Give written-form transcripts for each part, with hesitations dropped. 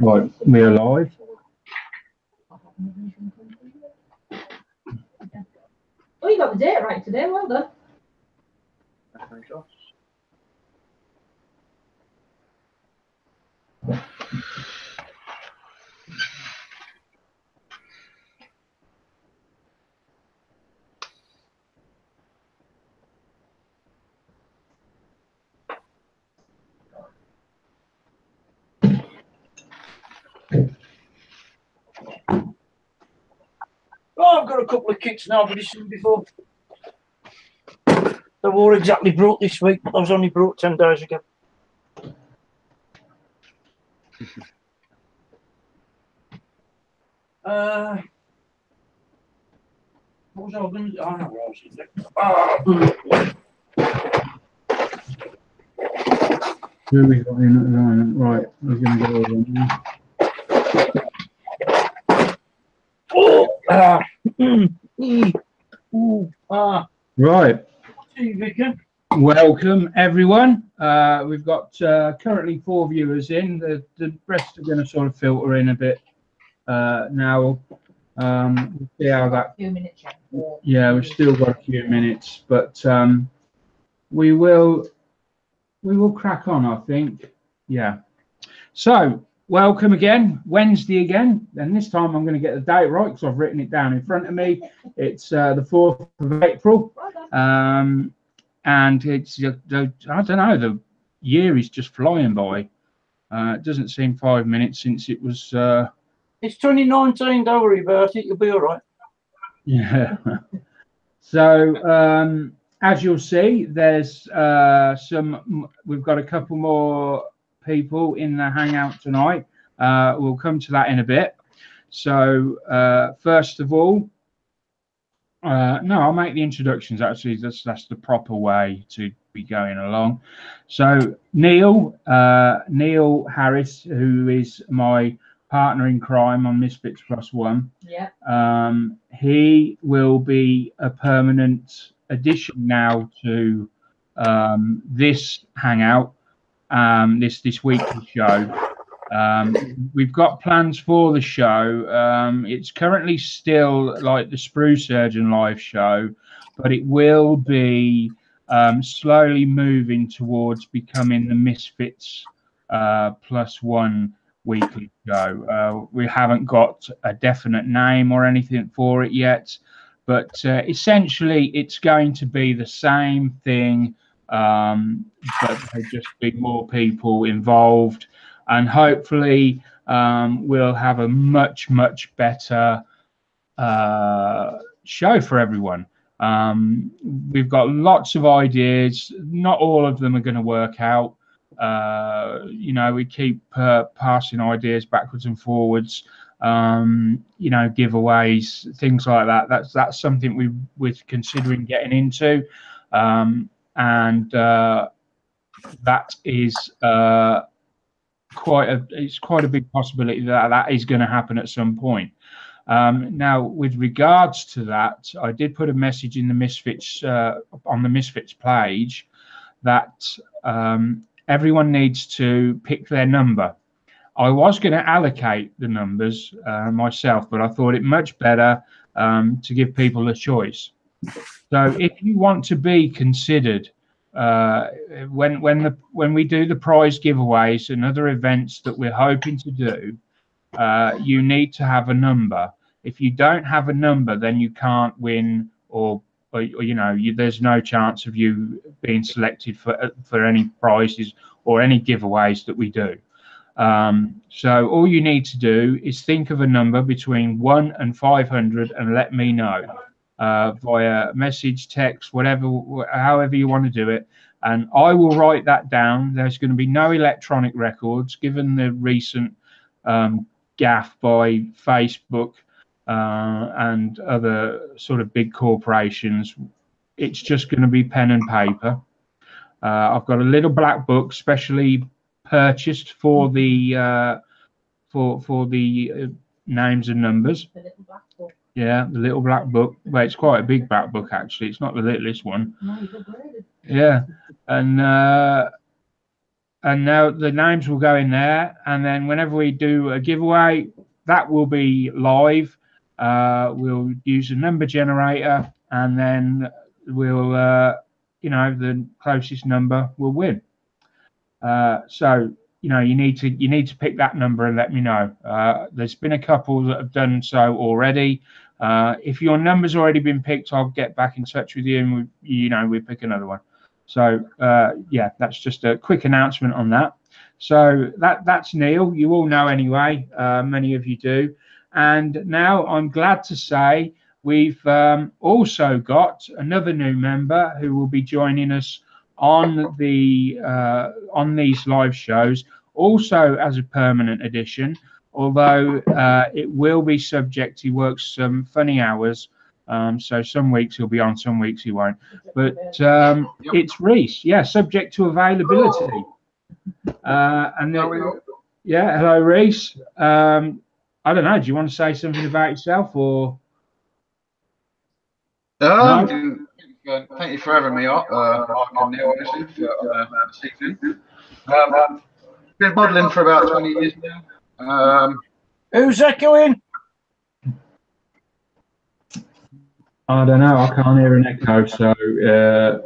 Right, we're live. Oh, you got the date right today. Well done. Oh, I've got a couple of kicks now, but this is before. They were exactly broke this week, but I was only broke 10 days ago. What was I going to do? Oh, no, Who we got in at the moment? Right, we're going to go over now. Right. Welcome everyone. We've got currently 4 viewers in. The rest are going to sort of filter in a bit now. We'll see how that. Yeah, we've still got a few minutes, but we will crack on, I think. Yeah. So welcome again, Wednesday again, and this time I'm going to get the date right because I've written it down in front of me. It's the 4th of April, and it's I don't know, the year is just flying by. It doesn't seem 5 minutes since it was. It's 2019. Don't worry about it. You'll be all right. Yeah. So as you'll see, there's we've got a couple more people in the hangout tonight. We'll come to that in a bit. So first of all, no, I'll make the introductions. Actually, that's the proper way to be going along. So Neil Harris, who is my partner in crime on Misfits Plus One. Yeah. He will be a permanent addition now to this hangout, this weekly show. We've got plans for the show. It's currently still like the Sprue Surgeon live show, but it will be slowly moving towards becoming the Misfits Plus One weekly show. We haven't got a definite name or anything for it yet, but essentially it's going to be the same thing, but there'll just be more people involved, and hopefully we'll have a much better show for everyone. We've got lots of ideas. Not all of them are going to work out. You know, we keep passing ideas backwards and forwards. You know, giveaways, things like that. That's something we're considering getting into, and that is quite a big possibility that is going to happen at some point. Now, with regards to that, I did put a message in the Misfits on the Misfits page that everyone needs to pick their number. I was going to allocate the numbers myself, but I thought it much better to give people a choice. So if you want to be considered when we do the prize giveaways and other events that we're hoping to do, you need to have a number. If you don't have a number, then you can't win, or you know, there's no chance of you being selected for any prizes or any giveaways that we do. So all you need to do is think of a number between 1 and 500 and let me know via message, text, however you want to do it, and I will write that down. There's going to be no electronic records given the recent gaffe by Facebook and other sort of big corporations. It's just going to be pen and paper. I've got a little black book specially purchased for the names and numbers. The little black book. Yeah, the little black book. Well, it's quite a big black book actually. It's not the littlest one. No, you've upgraded. Yeah, and and now the names will go in there. And then whenever we do a giveaway, that will be live. We'll use a number generator, and then we'll, the closest number will win. So you need to pick that number and let me know. There's been a couple that have done so already. If your number's already been picked, I'll get back in touch with you, and we pick another one. So yeah, that's just a quick announcement on that. So that's Neil. You all know anyway. Many of you do. And now I'm glad to say we've also got another new member who will be joining us on these live shows, also as a permanent addition, although it will be subject. He works some funny hours, so some weeks he'll be on, some weeks he won't. But it's Reese, yeah, subject to availability. And yeah, hello Reese. I don't know, do you want to say something about yourself, or no? Thank you for having me on, Mark and Neil, obviously, this evening. Been modelling for about 20 years now. Who's echoing? I don't know, I can't hear an echo, so yeah,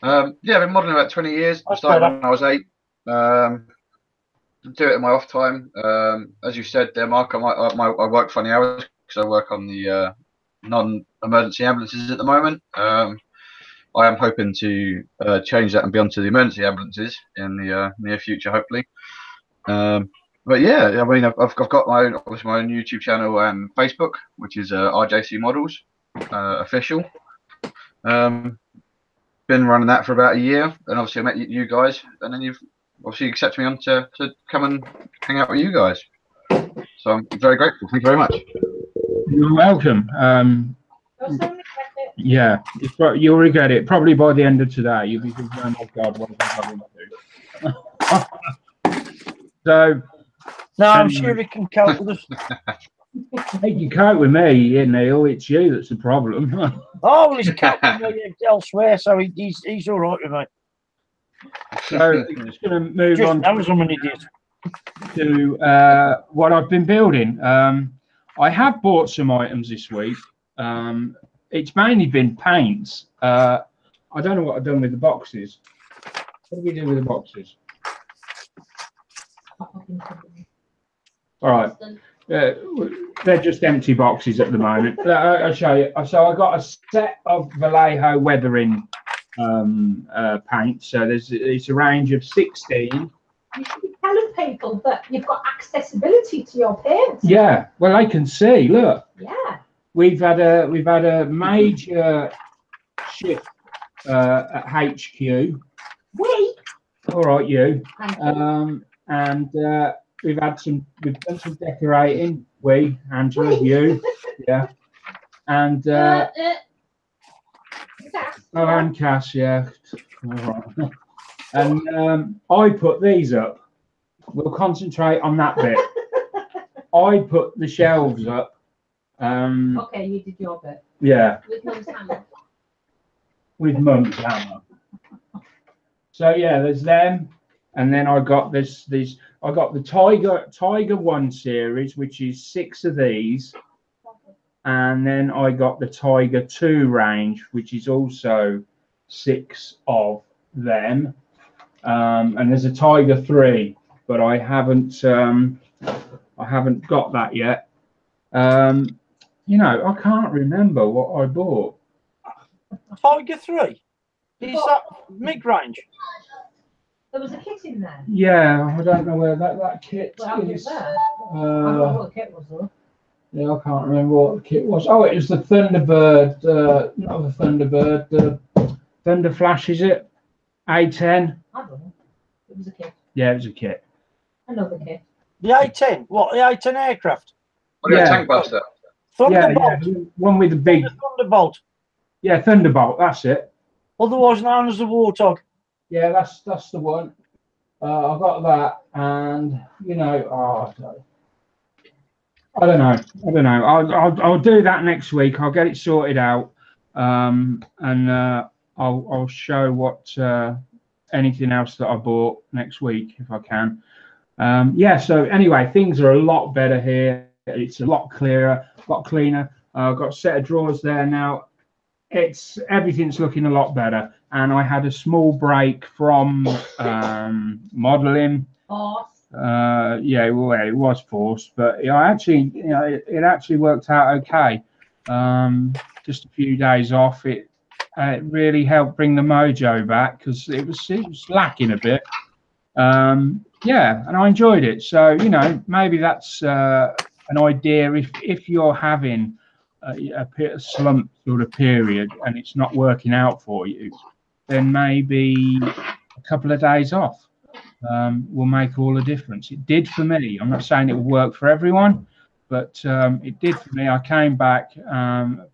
I've been modelling about 20 years. I started when I was 8. Do it in my off time. As you said there, Mark, I work funny hours because I work on the non-emergency ambulances at the moment. I am hoping to change that and be onto the emergency ambulances in the near future, hopefully. But yeah, I mean, I've got my own YouTube channel and Facebook, which is RJC Models official. Been running that for about a year, and obviously I met you guys, and then you've obviously accepted me on to come and hang out with you guys. So I'm very grateful. Thank you very much. You're welcome. Yeah, you'll regret it. Probably by the end of today, you'll be thinking, "Oh my God, what have I done?" So, no, I'm sure he can cope with us. He can cope with me, Neil. It's you that's the problem. Oh, well, he's coping with me elsewhere, so he's all right with me. So I'm just going to move on to what I've been building. I have bought some items this week. It's mainly been paints. I don't know what I've done with the boxes. What do we do with the boxes? All right. They're just empty boxes at the moment. I'll show you. So I got a set of Vallejo weathering paint. So it's a range of 16. You should be telling people that you've got accessibility to your paint. Yeah, well, they can see. Look. Yeah. We've had a major shift at HQ. All right, you. And we've done some decorating. Angela, you. Yeah. And and Cass, yeah. All right. And I put these up. We'll concentrate on that bit. I put the shelves up. Okay, you did your bit. Yeah. With Mum's hammer. With Mum's hammer. So yeah, there's them, and then I got these. I got the Tiger 1 series, which is 6 of these, and then I got the Tiger 2 range, which is also 6 of them. And there's a Tiger 3, but I haven't got that yet. I can't remember what I bought. Tiger 3? Is that mid-range? There was a kit in there. Yeah, I don't know where that kit is. I don't know what the kit was though. Yeah, I can't remember what the kit was. Oh, it was the Thunderbird, not the Thunderbird, the Thunder Flash, is it? A10? I don't know. It was a kit. Yeah, it was a kit. Another kit. The A10? What, the A10 aircraft? Oh, yeah, Tank Buster. Thunderbolt. Yeah, one with the big Thunderbolt. Yeah, Thunderbolt, that's it. Otherwise known as the Warthog. Yeah, that's the one. I got that, and I don't know. I'll do that next week. I'll get it sorted out, and I'll show what anything else that I bought next week if I can. Yeah, so anyway, things are a lot better here. It's a lot clearer, a lot cleaner. I've got a set of drawers there now. Everything's looking a lot better. And I had a small break from modeling. Yeah, well, it was forced, but I actually, it actually worked out okay. Just a few days off. It really helped bring the mojo back because it was lacking a bit. Yeah, and I enjoyed it. So maybe that's an idea if you're having a slump sort of period and it's not working out for you, then maybe a couple of days off will make all the difference. It did for me. I'm not saying it will work for everyone, but it did for me. I came back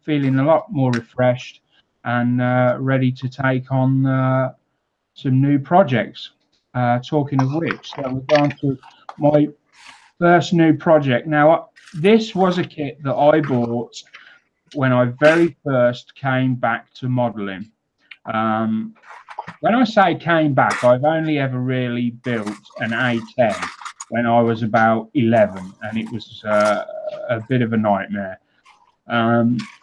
feeling a lot more refreshed and ready to take on some new projects. Talking of which, so we're going to my first new project. Now, this was a kit that I bought when I very first came back to modeling. When I say came back, I've only ever really built an A10 when I was about 11, and it was a bit of a nightmare.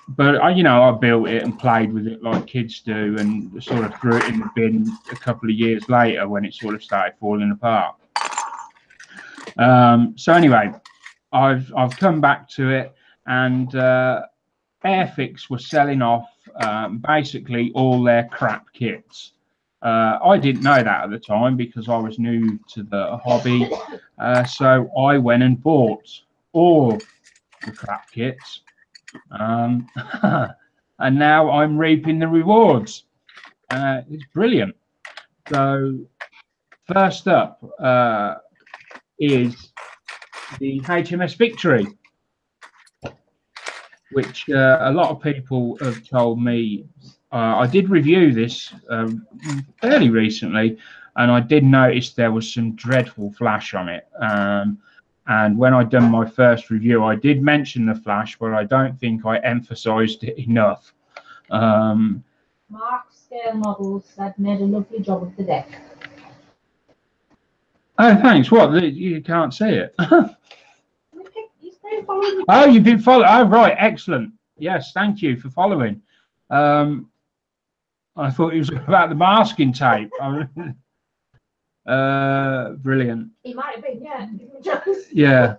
But I built it and played with it like kids do, and sort of threw it in the bin a couple of years later when it sort of started falling apart. So anyway, I've come back to it, and Airfix were selling off basically all their crap kits. I didn't know that at the time because I was new to the hobby, so I went and bought all the crap kits. And now I'm reaping the rewards. It's brilliant. So first up is the HMS Victory, which a lot of people have told me. I did review this fairly recently, and I did notice there was some dreadful flash on it. And when I done my first review, I did mention the flash, but I don't think I emphasized it enough. Mark Scale Models said made a lovely job of the deck. Oh, thanks. What? You can't see it? He's been following me. Oh, you've been following. Oh, right. Excellent. Yes, thank you for following. I thought it was about the masking tape. Brilliant. He might have been, yeah. Yeah.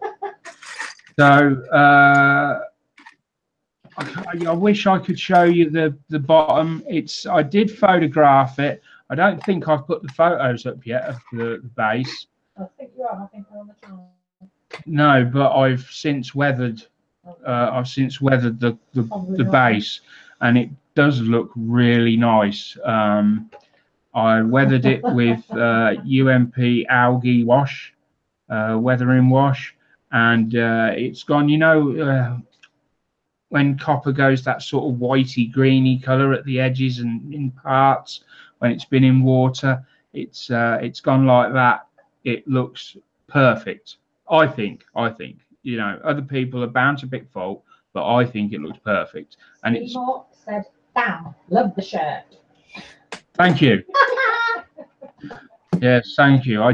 So I wish I could show you the bottom. I did photograph it. I don't think I've put the photos up yet of the base. I think you are. I think they're on the channel. No, but I've since weathered. The base, and it does look really nice. I weathered it with UMP algae wash, weathering wash, and it's gone. When copper goes that sort of whitey greeny color at the edges and in parts when it's been in water, it's gone like that. It looks perfect. I think. Other people are bound to pick fault, but I think it looks perfect. And it's said, "Damn, love the shirt." Thank you. Yes, thank you. I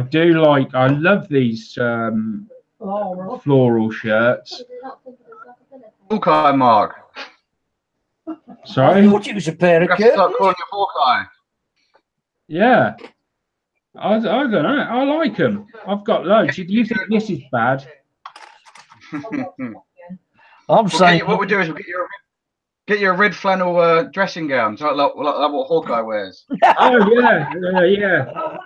love these floral shirts. Hawkeye, Mark. Sorry? I thought it was a pair of You start curtains. calling you Hawkeye. Yeah. I don't know. I like them. I've got loads. Do you think this is bad? I'm saying, What we do is we'll get you a red flannel dressing gown, so like what Hawkeye wears. Oh, yeah.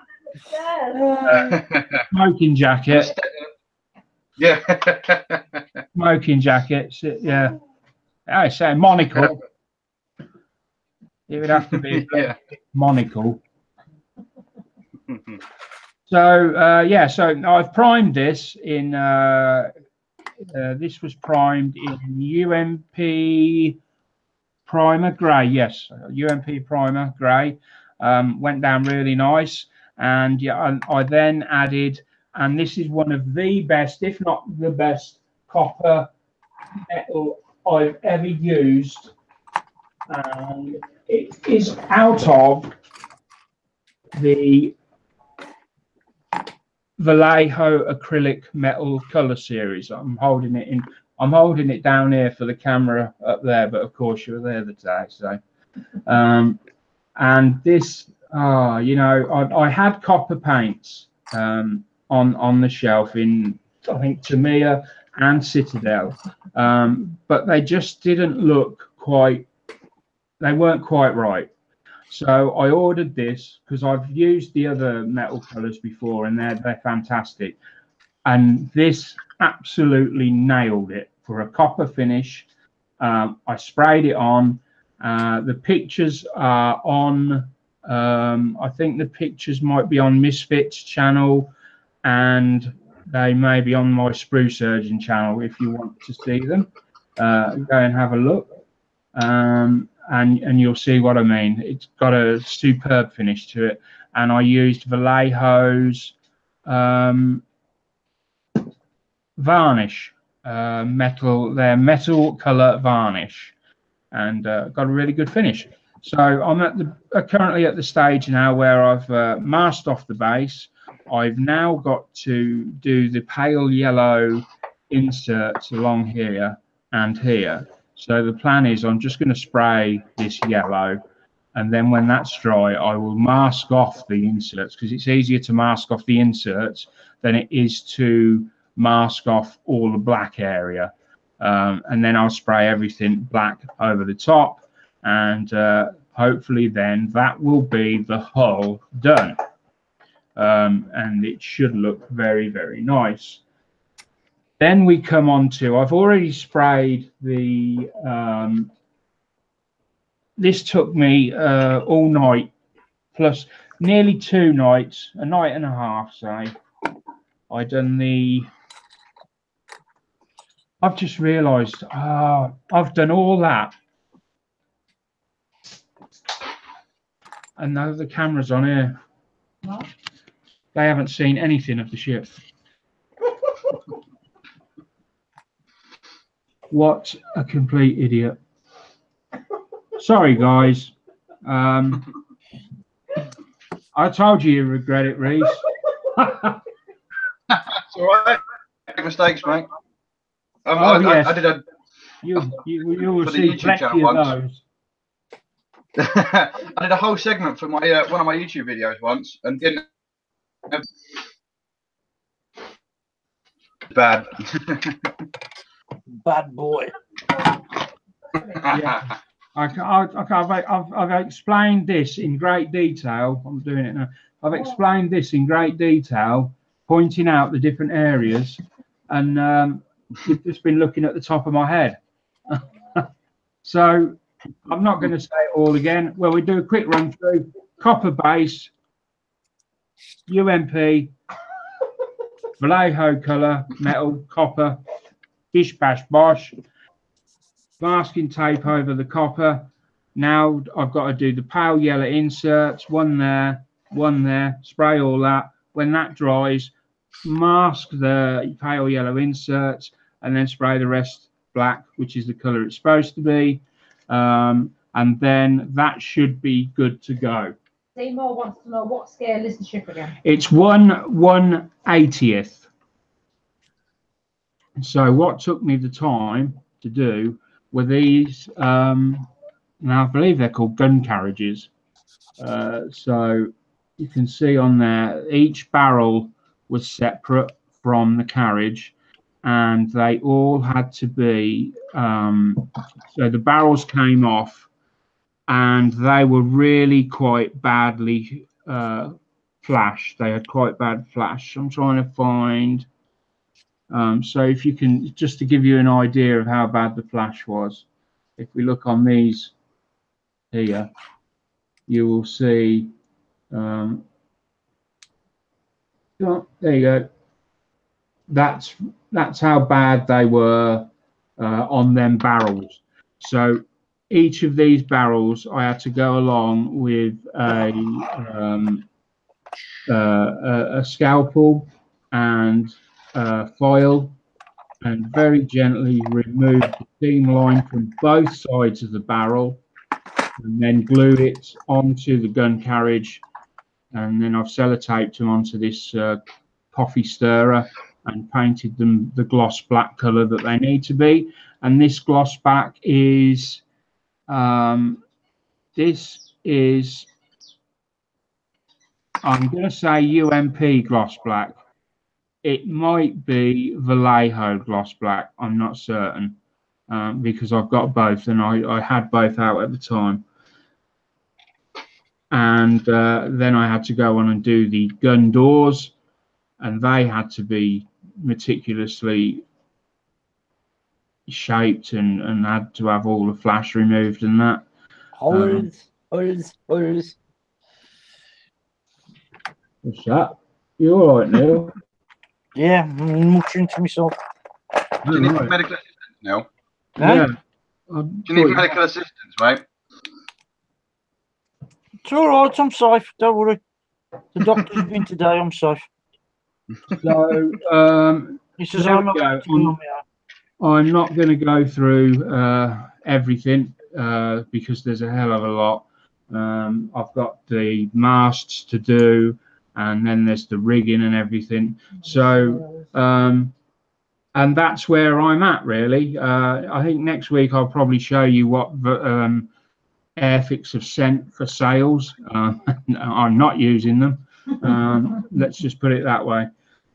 Smoking jacket. Yeah. Smoking jackets. Yeah. I say monocle. It would have to be a monocle. So yeah, so I've primed this in this was primed in UMP primer grey. Yes, UMP primer grey. Went down really nice, and yeah, I then added, and this is one of the best, if not the best, copper metal I've ever used, and it is out of the Vallejo acrylic metal color series. I'm holding it down here for the camera up there, but of course you were there the day. So and this you know, I had copper paints on the shelf in, I think, Tamiya and Citadel, but they just didn't look quite, they weren't quite right. So I ordered this because I've used the other metal colors before and they're fantastic. And this absolutely nailed it for a copper finish. I sprayed it on. The pictures are on, I think the pictures might be on Misfits channel, and they may be on my Sprue Surgeon channel if you want to see them. Go and have a look. And you'll see what I mean. It's got a superb finish to it, and I used Vallejo's varnish, their metal color varnish, and got a really good finish. So I'm currently at the stage now where I've masked off the base. I've now got to do the pale yellow inserts along here and here. So the plan is I'm just going to spray this yellow, and then when that's dry, I will mask off the inserts, because it's easier to mask off the inserts than it is to mask off all the black area. And then I'll spray everything black over the top, and hopefully then that will be the hull done. And it should look very, very nice. Then we come on to, I've already sprayed the, this took me all night, plus nearly 2 nights, a night and a half, say. I done the, I've just realised, I've done all that. And now the camera's on here. What? They haven't seen anything of the ship. What a complete idiot. Sorry, guys. I told you regret it, Reese. It's all right. Make mistakes, mate. Yes. I did a. You will For the see YouTube plenty channel of once. those. I did a whole segment for my one of my YouTube videos once, and didn't. Bad. Bad boy. Yeah. I've explained this in great detail. I'm doing it now. I've explained this in great detail, pointing out the different areas, and you've just been looking at the top of my head. So I'm not going to say it all again. Well, we do a quick run through. Copper base, UMP, Vallejo colour, metal, copper, bish bash bosh, masking tape over the copper. Now I've got to do the pale yellow inserts, one there, spray all that. When that dries, mask the pale yellow inserts, and then spray the rest black, which is the colour it's supposed to be. And then that should be good to go. Seymour wants to know, what scale is the ship again? It's 1/180th. So what took me the time to do were these, now I believe they're called gun carriages. So you can see on there, each barrel was separate from the carriage, and they all had to be, so the barrels came off, and they were really quite badly flashed. They had quite bad flash. I'm trying to find, so if you can, just to give you an idea of how bad the flash was, if we look on these here, you will see, oh, there you go. That's how bad they were on them barrels. So each of these barrels, I had to go along with a scalpel and file, and very gently remove the seam line from both sides of the barrel, and then glue it onto the gun carriage and then I've sellotaped them onto this coffee stirrer and painted them the gloss black color that they need to be. And this gloss black is I'm going to say UMP gloss black. It might be Vallejo gloss black. I'm not certain because I've got both, and I had both out at the time. And then I had to go on and do the gun doors, and they had to be meticulously shaped and had to have all the flash removed and that. Horrors. What's that? You all right, Neil? Yeah, I'm muttering to myself. Do you need medical assistance now? Yeah. Do you need medical assistance, mate? It's all right, I'm safe. Don't worry. The doctor's been today, I'm safe. So, He says I'm not I'm not going to go through everything because there's a hell of a lot. I've got the masts to do, and then there's the rigging and everything. So, and that's where I'm at, really. I think next week I'll probably show you what Airfix have sent for sales. I'm not using them. Let's just put it that way.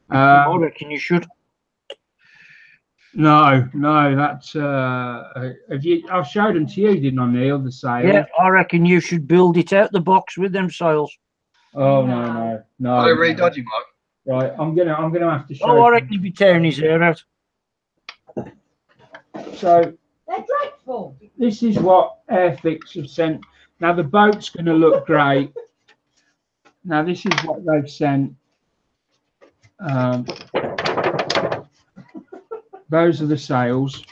I reckon you should. No, that's I showed them to you, didn't I, Neil? The sales. Yeah, I reckon you should build it out the box with them sales. Oh no. They're really dodgy, Mark. Right, I'm gonna have to show. Oh, I reckon he'd be tearing his hair out. So They're dreadful. this is what Airfix have sent. Now the boat's going to look great. Now this is what they've sent. Those are the sails.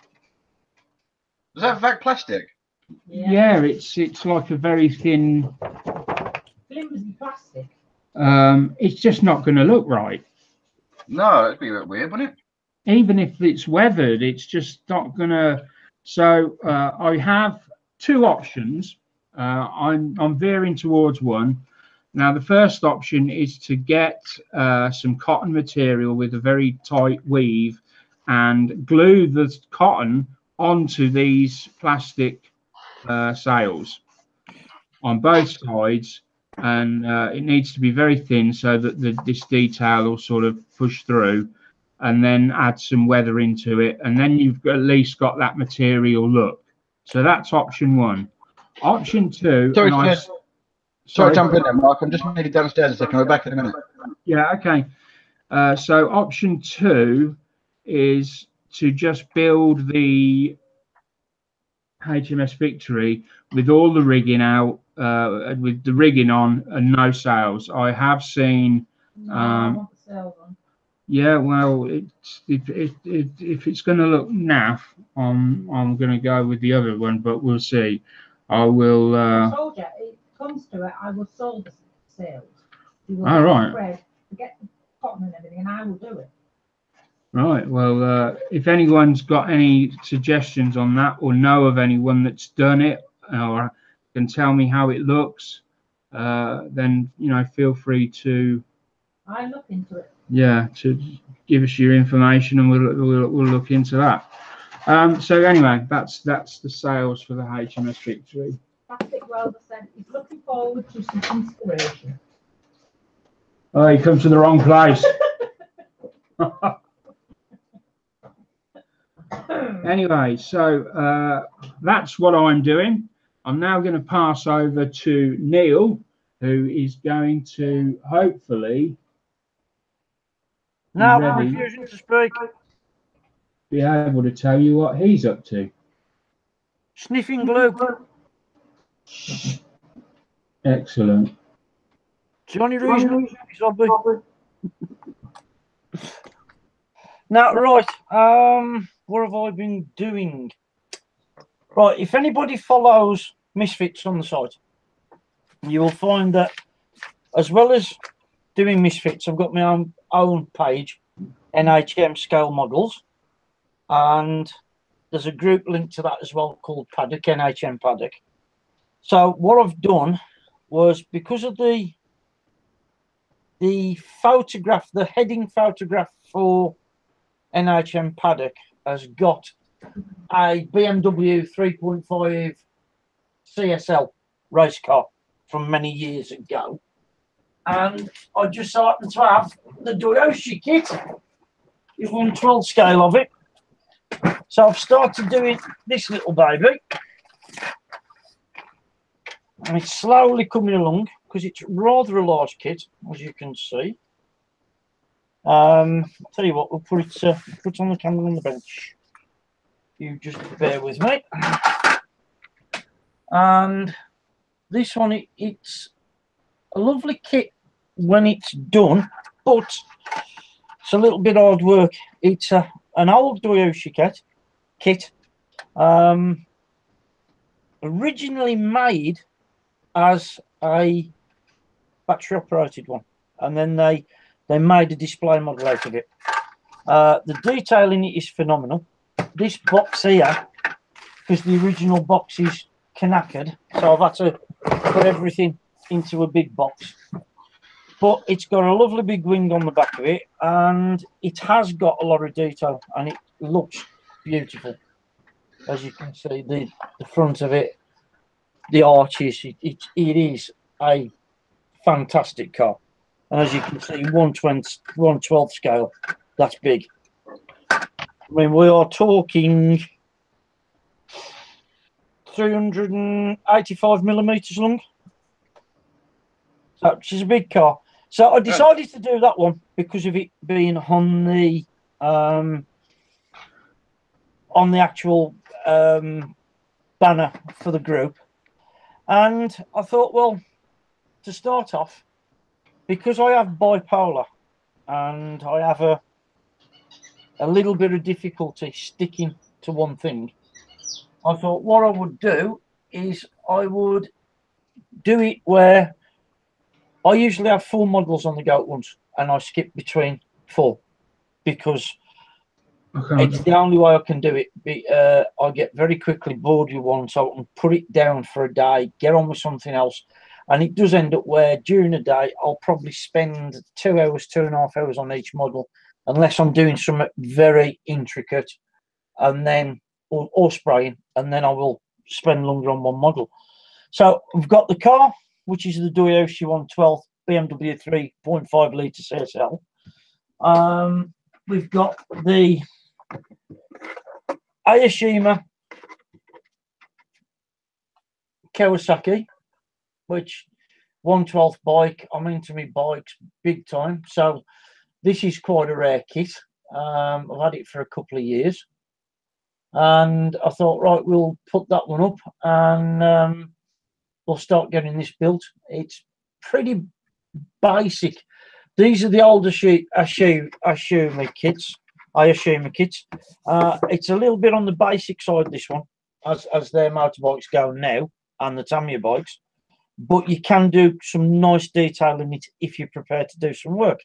Is that vac plastic? Yeah, it's like a very thin. Flimsy plastic. It's just not going to look right. No, it'd be a bit weird, wouldn't it? Even if it's weathered, it's just not going to. So I have two options. I'm veering towards one. Now the first option is to get some cotton material with a very tight weave and glue the cotton onto these plastic sails on both sides, and it needs to be very thin so that this detail will sort of push through, and then add some weather into it, and then you've at least got that material look. So that's option one. Option two. Sorry, jump in there, Mark. I'm just nearly downstairs a second. We're back in a minute. Yeah, okay. So option two is to just build the HMS Victory with all the rigging out, with the rigging on and no sails. I have seen. I want the sails on. Yeah, well, if it's going to look naff, I'm going to go with the other one, but we'll see. I will. I told you, it comes to it, I will sew the sails. All right. Thread, get the cotton and everything, and I will do it. Right. Well, if anyone's got any suggestions on that, or know of anyone that's done it, or can tell me how it looks, then feel free to. I look into it. Yeah, to give us your information, and we'll look into that. So anyway, that's the sales for the HMS Victory. Plastic welder said he's looking forward to some inspiration. Oh, you come to the wrong place. Anyway, so that's what I'm doing. I'm now going to pass over to Neil, who is going to hopefully Now I'm refusing to speak. Be able to tell you what he's up to. Sniffing glue. Excellent. It's the only reason he's hobby. Now, right, what have I been doing? Right, if anybody follows Misfits on the site, you will find that as well as doing Misfits, I've got my own page, NHM Scale Models, and there's a group linked to that as well called Paddock, NHM Paddock. So what I've done was, because of the the photograph, the heading photograph for NHM Paddock has got a BMW 3.5 CSL race car from many years ago. And I just so happen to have the Doyoshi kit, is 1/12 scale of it. So I've started doing this little baby. And it's slowly coming along because it's rather a large kit, as you can see. I'll tell you what, we'll put it on the camera on the bench. You just bear with me. And this one, it's a lovely kit when it's done, but it's a little bit hard work. It's an old Doyoshi kit, originally made as a battery operated one, and then they made a display model out of it. The detail in it is phenomenal. This box here, because the original box is knackered, so I've had to put everything into a big box. But it's got a lovely big wing on the back of it, and it has got a lot of detail, and it looks beautiful. As you can see, the front of it, the arches, it is a fantastic car. And as you can see, 1/12 scale, that's big. I mean, we are talking 385 millimeters long. So which is a big car. So I decided to do that one because of it being on the actual banner for the group. And I thought, well, to start off, because I have bipolar and I have a little bit of difficulty sticking to one thing, I thought what I would do is I would do it where I usually have 4 models on the go at once, and I skip between 4 because it's the only way I can do it. I get very quickly bored with one, so I can put it down for a day, get on with something else. And it does end up where during the day, I'll probably spend 2 hours, 2.5 hours on each model, unless I'm doing something very intricate, and then or spraying, and then I will spend longer on one model. So I've got the car, which is the Doyoshi 1/12 BMW 3.5 litre CSL. We've got the Ayashima Kawasaki, which 1/12 bike. I'm into my bikes big time, so this is quite a rare kit. I've had it for a couple of years, and I thought, right, we'll put that one up and we'll start getting this built. It's pretty basic. These are the older Ayashima kits. It's a little bit on the basic side, this one, as their motorbikes go now, and the Tamiya bikes. But you can do some nice detail in it if you're prepared to do some work.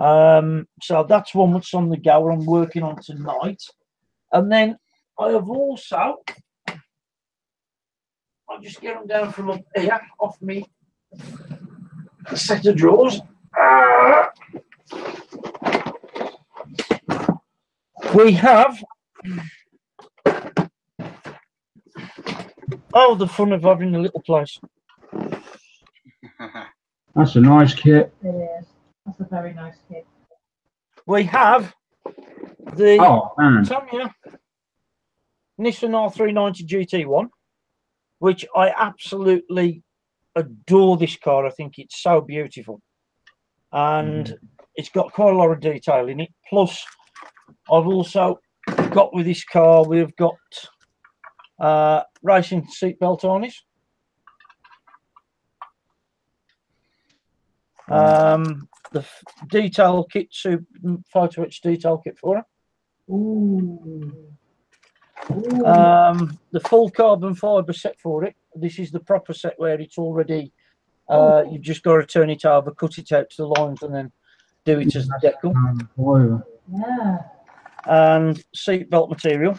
So that's one that's on the go, I'm working on tonight. And then I have also, I'll just get them down from up here, off me a set of drawers. We have, oh, the fun of having a little place. That's a nice kit. It is. That's a very nice kit. We have the man. Tamiya Nissan R390 GT1, which I absolutely adore this car. I think it's so beautiful. And it's got quite a lot of detail in it. Plus, I've also got with this car, we've got racing seatbelt harness. The detail kit, photo etch detail kit for it. Ooh. The full carbon fibre set for it. This is the proper set where it's already, you've just got to turn it over, cut it out to the lines, and then do it as the decal. Yeah. And seatbelt material.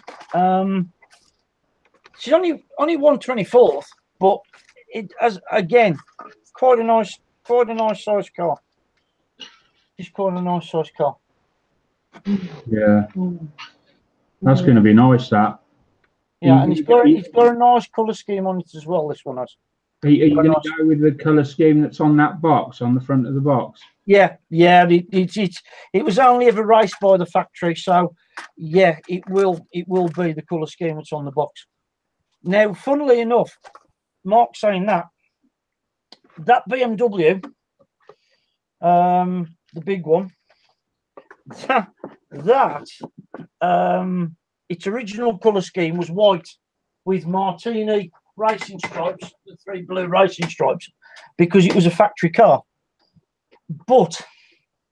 She's only 1/24th, but it has, again, quite a nice size car. It's quite a nice size car. Yeah, that's going to be nice. That. Yeah, and it's got a nice colour scheme on it as well. This one has. Are you going to go with the colour scheme that's on that box on the front of the box? Yeah. It was only ever raced by the factory, so yeah, it will be the colour scheme that's on the box. Now, funnily enough, Mark saying that BMW, the big one, its original colour scheme was white with martini racing stripes, the 3 blue racing stripes, because it was a factory car. But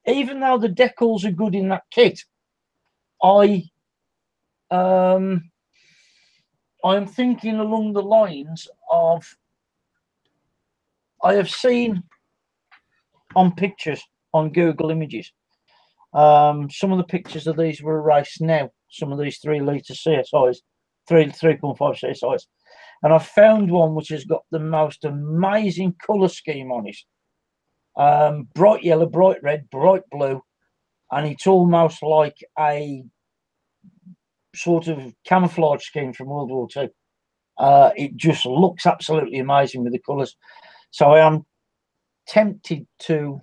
even though the decals are good in that kit, I am thinking along the lines of, I have seen on pictures on Google Images, some of the pictures of these were raced now, some of these 3 litre CSIs, 3.5 CSIs, and I found one which has got the most amazing colour scheme on it. Bright yellow, bright red, bright blue, and it's almost like a sort of camouflage scheme from World War II. It just looks absolutely amazing with the colours. So I am tempted to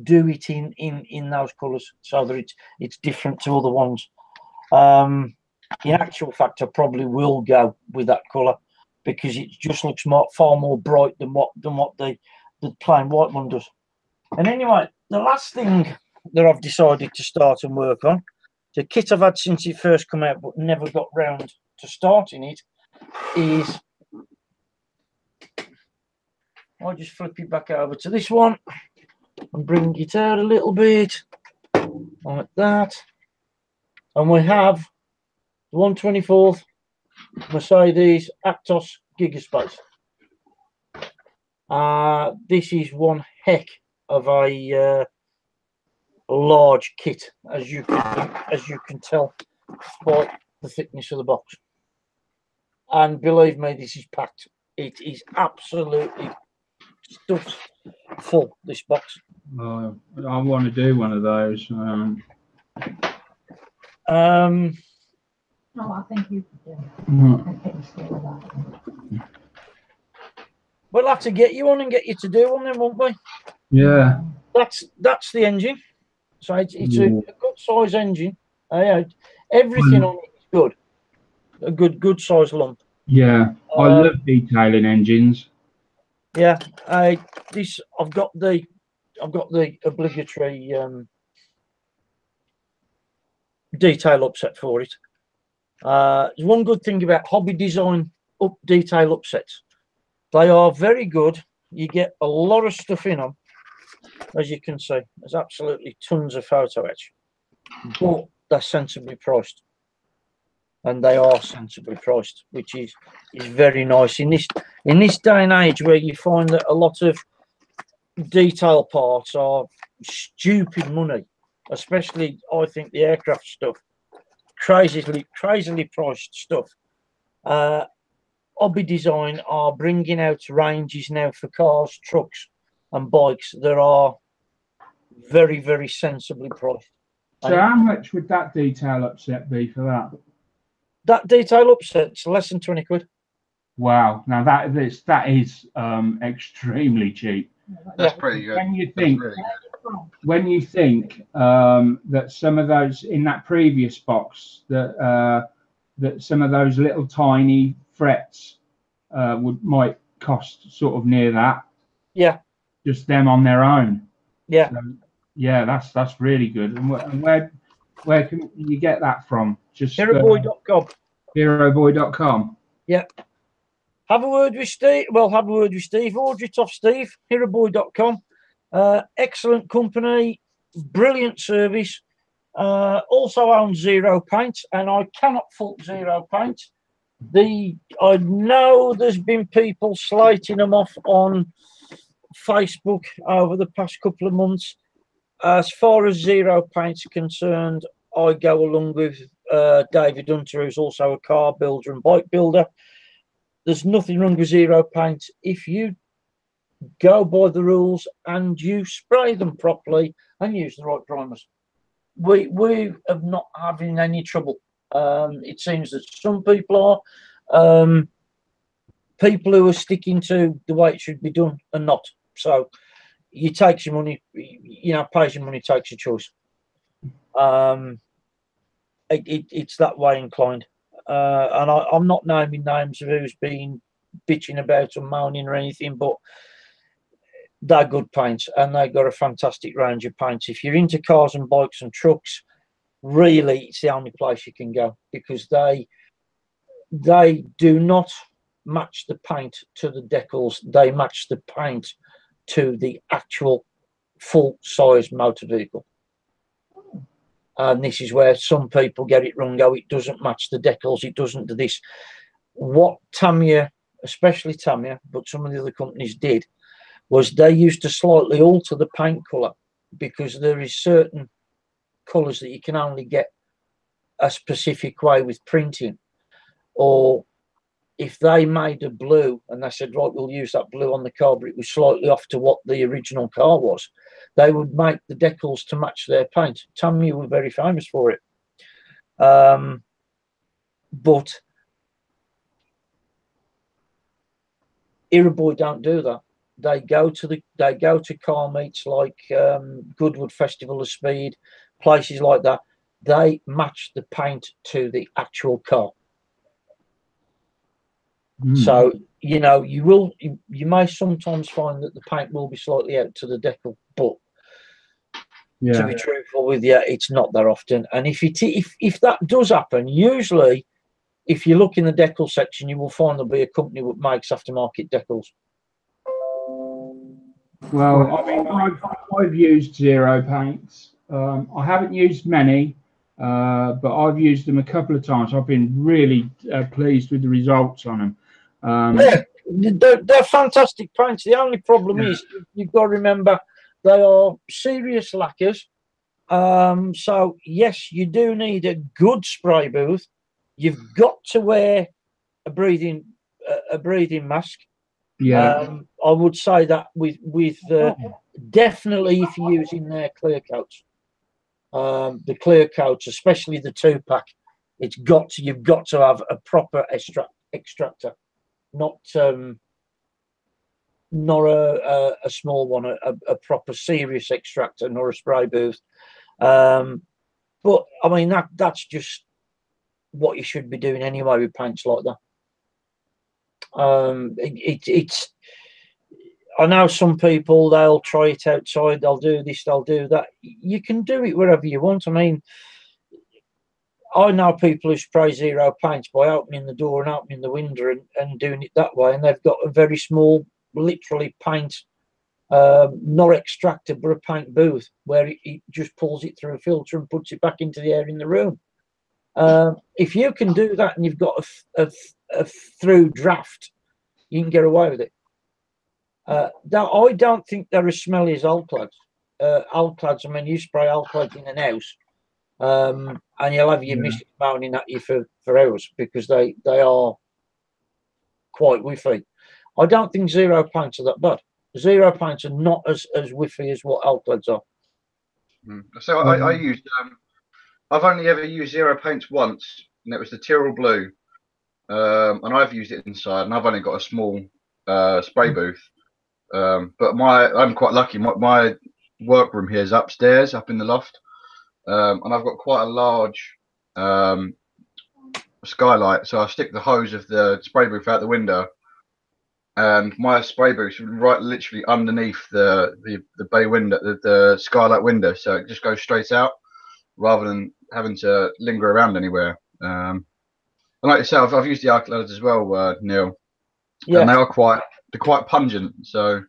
do it in those colours so that it's different to other ones. In actual fact, I probably will go with that colour because it just looks far more bright than what the plain white one does. And anyway, the last thing that I've decided to start and work on, the kit I've had since it first came out but never got round to starting it, is, I'll just flip it back over to this one and bring it out a little bit like that, and we have the 124th Mercedes Actos Gigaspace. This is one heck of a large kit, as you can tell by the thickness of the box. And believe me, this is packed. It is absolutely stuffed full, this box. I want to do one of those. No, I think you could do. We'll have to get you on and get you to do one then, won't we? Yeah. That's the engine. So it's a good size engine. Everything on it is good. A good size lump. Yeah, I love detailing engines. Yeah, I've got the obligatory detail upset for it. There's one good thing about hobby design detail upsets. They are very good. You get a lot of stuff in them, as you can see. There's absolutely tons of photo etch, but they're sensibly priced. And they are sensibly priced, which is very nice in this day and age where you find that a lot of detail parts are stupid money, especially I think the aircraft stuff, crazily priced stuff. Hobby Design are bringing out ranges now for cars, trucks, and bikes that are very, very sensibly priced. So how much would that detail upset be for that? That detail upset's less than 20 quid. Wow! Now that is extremely cheap. That's pretty good. When you think that some of those in that previous box that some of those little tiny frets might cost sort of near that. Yeah. Just them on their own. Yeah. So, yeah, that's really good. And where can you get that from? Just HeroBoy.com. HeroBoy.com. Yeah. Have a word with Steve. Well, have a word with Steve. Order it off Steve. HeroBoy.com. Excellent company. Brilliant service. Also owns Zero Paint, and I cannot fault Zero Paint. I know there's been people slating them off on Facebook over the past couple of months. As far as Zero Paint's concerned, I go along with David Hunter, who's also a car builder and bike builder. There's nothing wrong with Zero Paint. If you go by the rules and you spray them properly and use the right primers. We have not having any trouble. It seems that some people are. People who are sticking to the way it should be done are not. So you take your money, pays your money, takes your choice. It's that way inclined. And I'm not naming names of who's been bitching about or moaning or anything, but they're good paints and they've got a fantastic range of paints. If you're into cars and bikes and trucks, really it's the only place you can go, because they do not match the paint to the decals, they match the paint to the actual full size motor vehicle. And this is where some people get it wrong. It doesn't match the decals, it doesn't do this. What Tamiya, especially Tamiya, but some of the other companies did, was they used to slightly alter the paint colour, because there is certain colours that you can only get a specific way with printing. Or if they made a blue and they said, right, we'll use that blue on the car, but it was slightly off to what the original car was, they would make the decals to match their paint. Tamiya were very famous for it. But Iraboy don't do that. They go to car meets like Goodwood Festival of Speed, places like that. They match the paint to the actual car. So you may sometimes find that the paint will be slightly out to the decal, but to be truthful with you, it's not that often. And if that does happen, usually if you look in the decal section, you will find there'll be a company that makes aftermarket decals. Well, I mean, I've used Zero paints. I haven't used many, but I've used them a couple of times. I've been really pleased with the results on them. They're fantastic paints. The only problem is you've got to remember they are serious lacquers. So yes, you do need a good spray booth. You've got to wear a breathing mask. I would say that with definitely if you're using their clear coats, the clear coats, especially the 2-pack, you've got to have a proper extractor. Not a small one, a proper serious extractor, nor a spray booth. But I mean that's just what you should be doing anyway with paints like that. It's I know some people, they'll try it outside, they'll do this, they'll do that. You can do it wherever you want. I mean, I know people who spray Zero paints by opening the door and opening the window and doing it that way, and they've got a very small, literally paint, not extractor, but a paint booth where it just pulls it through a filter and puts it back into the air in the room. If you can do that and you've got a through draft, you can get away with it. I don't think they're as smelly as Alclads. Alclads, I mean, you spray Alclads in an house, and you'll have your missus moaning at you for hours because they are quite whiffy. I don't think Zero paints are that bad. Zero paints are not as whiffy as what Alclads are. So I used I've only ever used Zero paints once, and it was the Tyrrell Blue, and I've used it inside, and I've only got a small spray booth. But I'm quite lucky. My workroom here is upstairs, up in the loft, and I've got quite a large skylight. So I stick the hose of the spray booth out the window, and my spray booth is right literally underneath the bay window, the skylight window. So it just goes straight out, rather than having to linger around anywhere. And like yourself, I've used the Alclads as well, Neil. Yeah, and they're quite pungent. So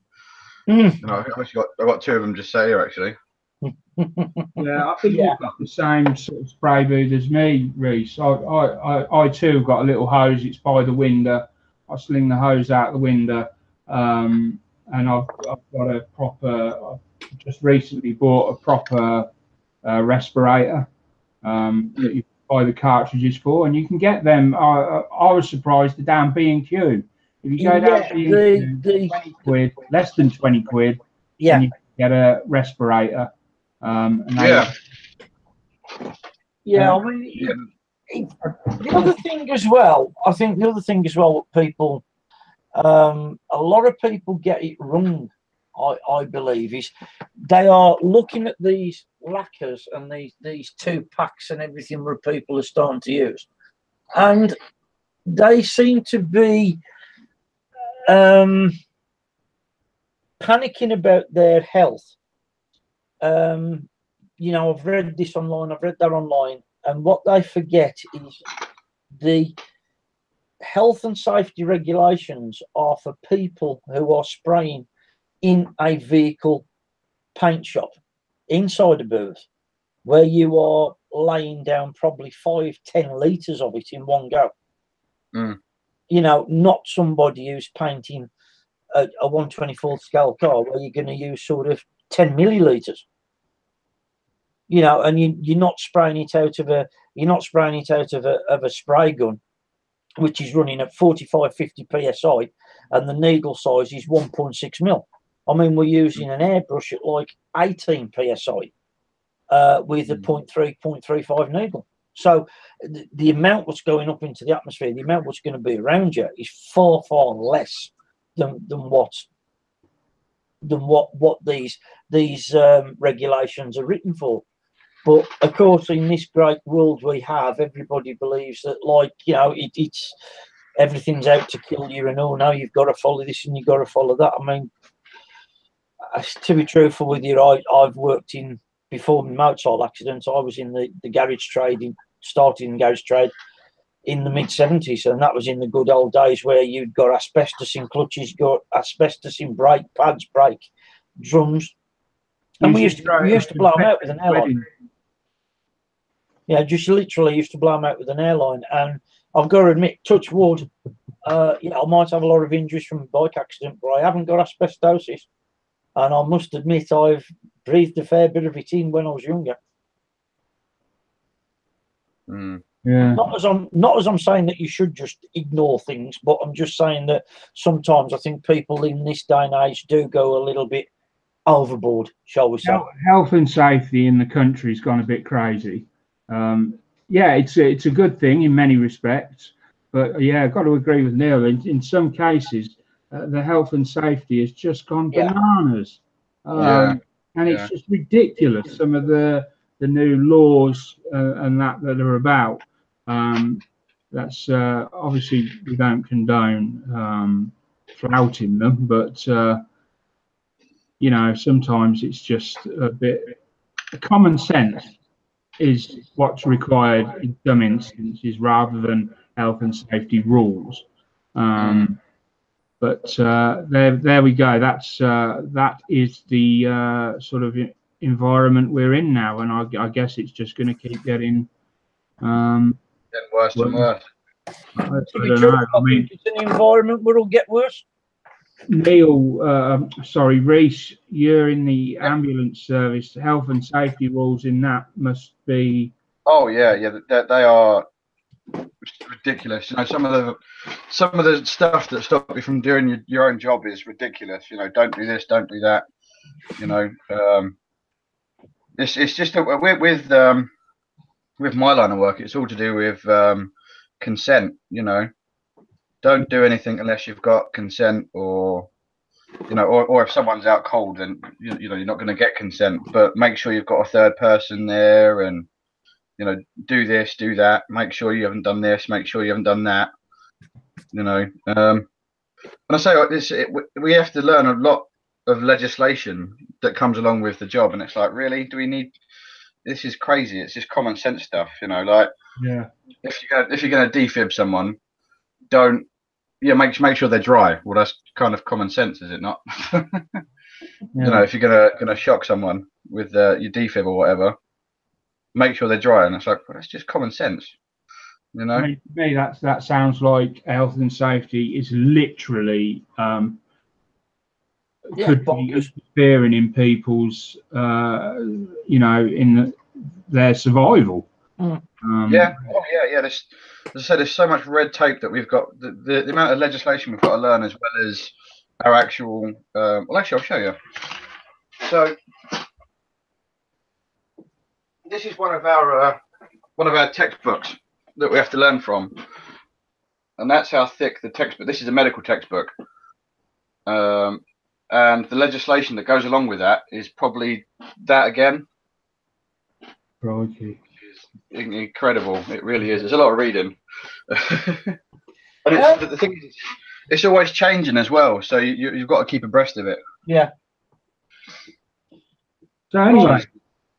I've got two of them just sat here actually. Yeah, I think you've got the same sort of spray booth as me, Reese. I too got a little hose. It's by the window. I sling the hose out the window, and I've got a proper. I've just recently bought a proper respirator that you buy the cartridges for, and you can get them. I was surprised the damn B&Q If you go down to YouTube, 20 quid, less than 20 quid, and you get a respirator. And I mean, the other thing as well, I think the other thing as well, people, a lot of people get it wrong, I believe, is they are looking at these lacquers and these 2-packs and everything where people are starting to use, and they seem to be panicking about their health. You know, I've read this online, I've read that online, and what they forget is the health and safety regulations are for people who are spraying in a vehicle paint shop, inside a booth, where you are laying down probably 5-10 litres of it in one go. You know, not somebody who's painting a 1/24 scale car where you're going to use sort of 10 millilitres. You know, and you're not spraying it out of a spray gun, which is running at 45-50 psi, and the needle size is 1.6 mil. I mean, we're using an airbrush at like 18 psi with a 0.35 needle. So the amount that's going up into the atmosphere, the amount that's going to be around you, is far less than what these regulations are written for. But of course, in this great world we have, everybody believes that, like, you know, it's everything's out to kill you, and oh no, you've got to follow this and you've got to follow that. I mean, to be truthful with you, I've worked in, before my motorcycle accident, I was in the garage trade, started in garage trade in the mid-70s, and that was in the good old days where you'd got asbestos in clutches, got asbestos in brake pads, brake drums, and we used to blow them out with an airline. Yeah, just literally used to blow them out with an airline. And I've got to admit, touch wood, you know, I might have a lot of injuries from a bike accident, but I haven't got asbestosis. And I must admit, I've breathed a fair bit of it in when I was younger. Yeah. Not as I'm saying that you should just ignore things, but I'm just saying that sometimes I think people in this day and age do go a little bit overboard, shall we say. Health and safety in the country's gone a bit crazy. Yeah, it's a good thing in many respects, but yeah, I've got to agree with Neil. In some cases, the health and safety has just gone bananas, and it's just ridiculous. Some of the new laws and that are about. That's obviously we don't condone flouting them, but you know, sometimes it's just a bit common sense is what's required in some instances rather than health and safety rules. But there we go. That is the sort of environment we're in now, and I guess it's just going to keep getting worse and worse. I don't know. I mean, it's an environment where it'll get worse. Neil, sorry, Reese, you're in the ambulance service. Health and safety rules in that must be. Oh yeah, they are ridiculous. You know, some of the stuff that stop you from doing your own job is ridiculous. You know, don't do this, don't do that. You know, it's just with my line of work, it's all to do with consent. You know. Don't do anything unless you've got consent, or you know, or if someone's out cold, then you know you're not going to get consent. But make sure you've got a third person there, and you know, do this, do that. Make sure you haven't done this. Make sure you haven't done that. You know, and I say like this, we have to learn a lot of legislation that comes along with the job, and it's like, really, do we need? This is crazy. It's just common sense stuff. You know, like if you're going to defib someone, don't. Yeah, make sure they're dry. Well, that's kind of common sense, is it not? You know, if you're gonna shock someone with your defib or whatever, make sure they're dry. And it's like, well, that's just common sense, you know. To me, that sounds like health and safety is literally could be interfering in people's, you know, in their survival. Yeah. Oh yeah. as I said, there's so much red tape that we've got. The amount of legislation we've got to learn, as well as our actual. Well, actually, I'll show you. So this is one of our textbooks that we have to learn from, and that's how thick the textbook. This is a medical textbook, and the legislation that goes along with that is probably that again. Crikey. Incredible, it really is. There's a lot of reading, and the thing is, it's always changing as well. So you've got to keep abreast of it. Yeah. So anyway, Right.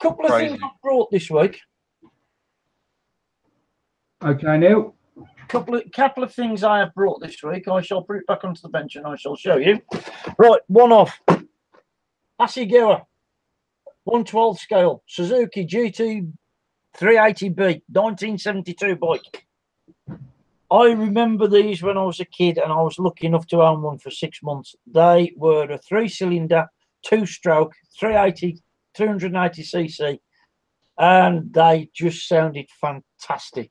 Couple of things I brought this week. okay, Neil. Couple of things I have brought this week. I shall put it back onto the bench and I shall show you. Right, one off. Hasegawa, 1/12 scale, Suzuki GT 380B, 1972 bike. I remember these when I was a kid, and I was lucky enough to own one for 6 months. They were a 3-cylinder, 2-stroke, 380cc, and they just sounded fantastic.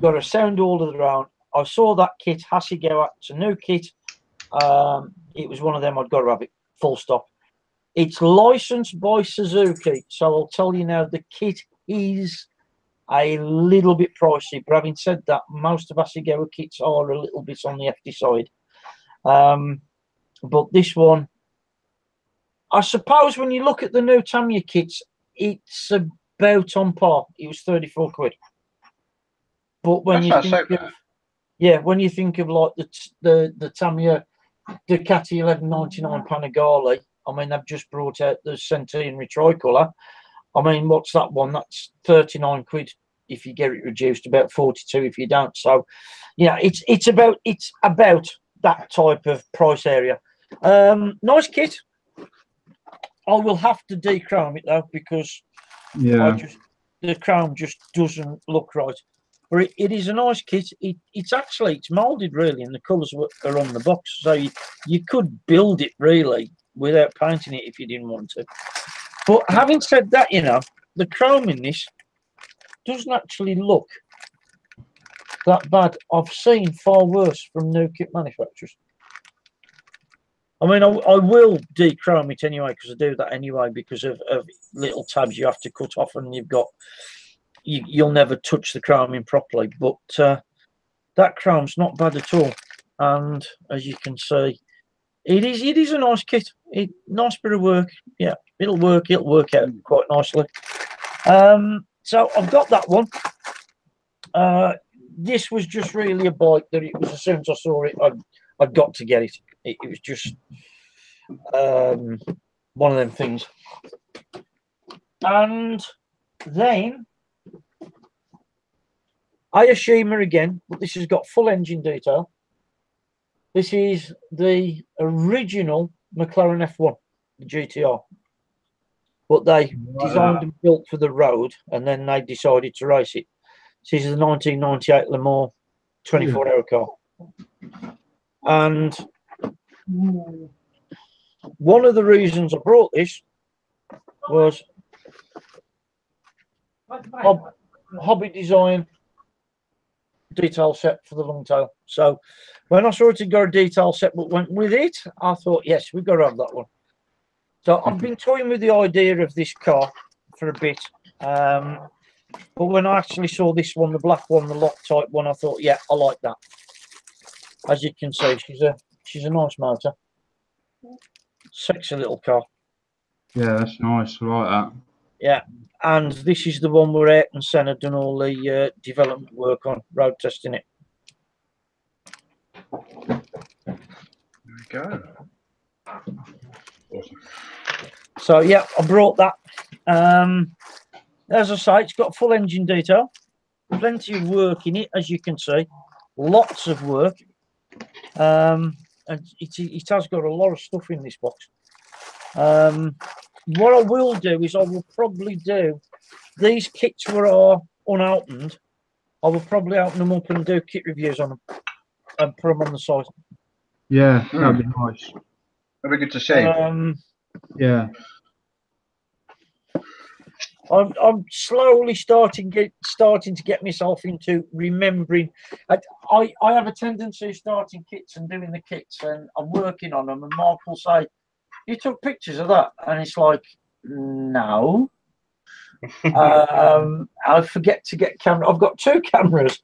Got a sound all of their own. I saw that kit, Hasegawa. It's a new kit. It was one of them. I'd got to have it. Full stop. It's licensed by Suzuki, so I'll tell you now, the kit is a little bit pricey. But having said that, most of Hasegawa kits are a little bit on the hefty side. But this one, I suppose, when you look at the new Tamiya kits, it's about on par. It was 34 quid. But when you think of, when you think of like the Tamiya Ducati 1199 Panigale, I mean, they've just brought out the Centenary Tricolour. I mean, what's that one? That's 39 quid if you get it reduced, about 42 if you don't. So, yeah, it's about that type of price area. Nice kit. I will have to dechrome it though, because the chrome just doesn't look right. But it is a nice kit. It's moulded really, and the colours are on the box, so you could build it really without painting it if you didn't want to. But having said that, you know, the chrome in this doesn't actually look that bad. I've seen far worse from new kit manufacturers. I mean, I will dechrome it anyway, because I do that anyway because of little tabs you have to cut off, and you'll never touch the chroming properly. But that chrome's not bad at all, and as you can see, it is a nice kit. Nice bit of work. Yeah, it'll work out quite nicely. So I've got that one. This was just really a bike that it was, as soon as I saw it, I'd got to get it. It was just one of them things. And then Ayashima again, but this has got full engine detail. This is the original McLaren F1, the GTR. But they designed and built for the road, and then they decided to race it. This is the 1998 Le Mans 24-hour car. And one of the reasons I brought this was hobby design detail set for the long tail. So when I saw it had got a detail set but went with it, I thought, yes, we've got to have that one. So I've been toying with the idea of this car for a bit. But when I actually saw this one, the black one, the Loctite one, I thought, yeah, I like that. As you can see, she's a nice motor. Sexy little car. Yeah, that's nice. I like that. Yeah, and this is the one where Ayrton Senna done all the development work on, road testing it. There we go. Awesome. So yeah, I brought that. As I say, it's got full engine detail, plenty of work in it, as you can see, lots of work. And it has got a lot of stuff in this box. What I will do is I will probably do these kits were unopened. I will probably open them up and do kit reviews on them and put them on the site. Yeah, that'd be nice. That'd be good to see. Yeah. I'm slowly starting to get myself into remembering. I have a tendency of starting kits and doing the kits, and I'm working on them. And Mark will say, "You took pictures of that," and it's like, no. I forget to get camera. I've got 2 cameras,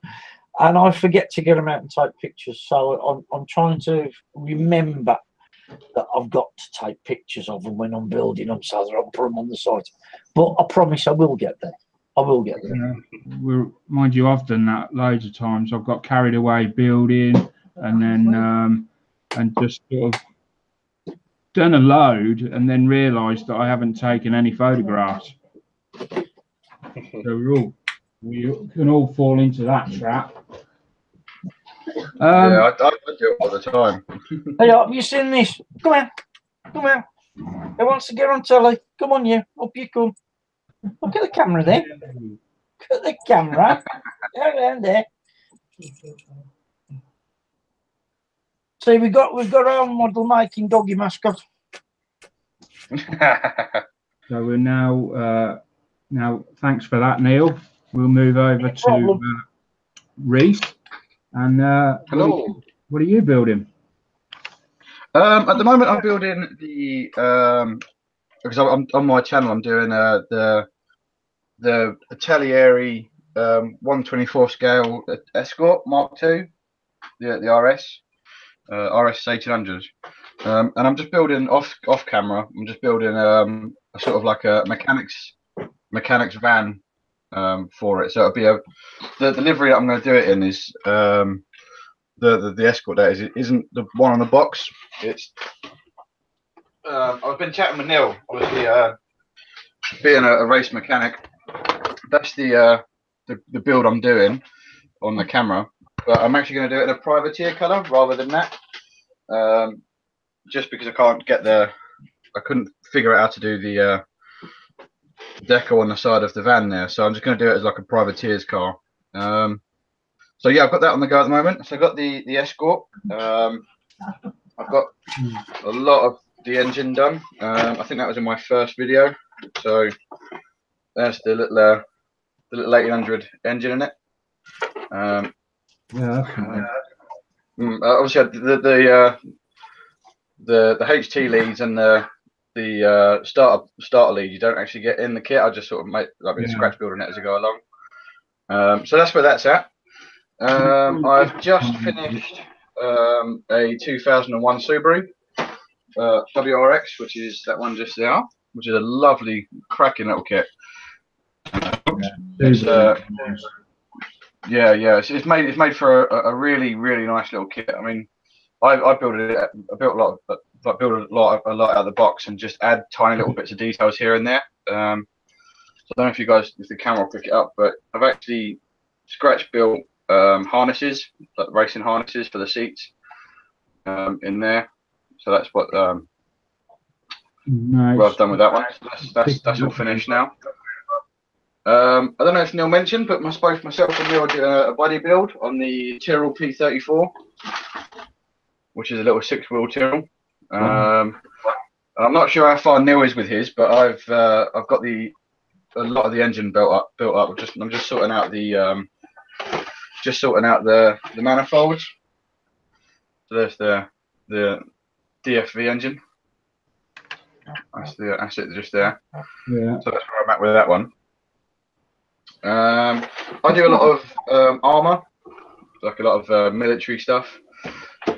and I forget to get them out and take pictures. So I'm trying to remember that I've got to take pictures of them when I'm building them, so that I'll put them on the site. But I promise I will get there. I will get there. Mind you, I've done that loads of times. I've got carried away building, and then and just sort of done a load, and then realised that I haven't taken any photographs. So we can all fall into that trap. Yeah, I do it all the time. Hey, have you seen this? Come on, come on. Who wants to get on telly? Come on, you. Up you come. Look at the camera there. Look at the camera. Down there. See, we've got our own model making doggy mascot. So we're now. Thanks for that, Neil. We'll move over to Reese. And hello. What are you building? At the moment, I'm building the because I'm on my channel. I'm doing the Atelieri 1/24 scale Escort Mark II, the RS 1800s, and I'm just building off camera. I'm just building a sort of like a mechanics van for it. So it'll be the delivery that I'm going to do it in is the Escort. That isn't the one on the box. It's I've been chatting with Neil, obviously being a race mechanic. That's the build I'm doing on the camera, but I'm actually going to do it in a privateer color rather than that, just because I couldn't figure out how to do the deco on the side of the van there, so I'm just going to do it as like a privateer's car. So yeah, I've got that on the go at the moment. So I've got the Escort. I've got a lot of the engine done. I think that was in my first video. So there's the little 1800 engine in it. Obviously the HT leads and the starter lead you don't actually get in the kit. I just sort of make like a scratch building it as I go along. So that's where that's at. I've just finished a 2001 Subaru WRX, which is that one just there, which is a lovely, cracking little kit. It's made for a really nice little kit. I mean, I built a lot out of the box and just add tiny little bits of details here and there. So I don't know if the camera will pick it up, but I've actually scratch built harnesses, like racing harnesses for the seats in there. So that's what I've done with that one. So that's all finished now. I don't know if Neil mentioned, but both myself and Neil are doing a buddy build on the Tyrrell P34, which is a little 6-wheel Tyrrell. I'm not sure how far Neil is with his, but I've got a lot of the engine built up. I'm just sorting out the manifolds. So there's the DFV engine. That's it just there. Yeah. So that's where I'm at with that one. I do a lot of armor, like a lot of military stuff.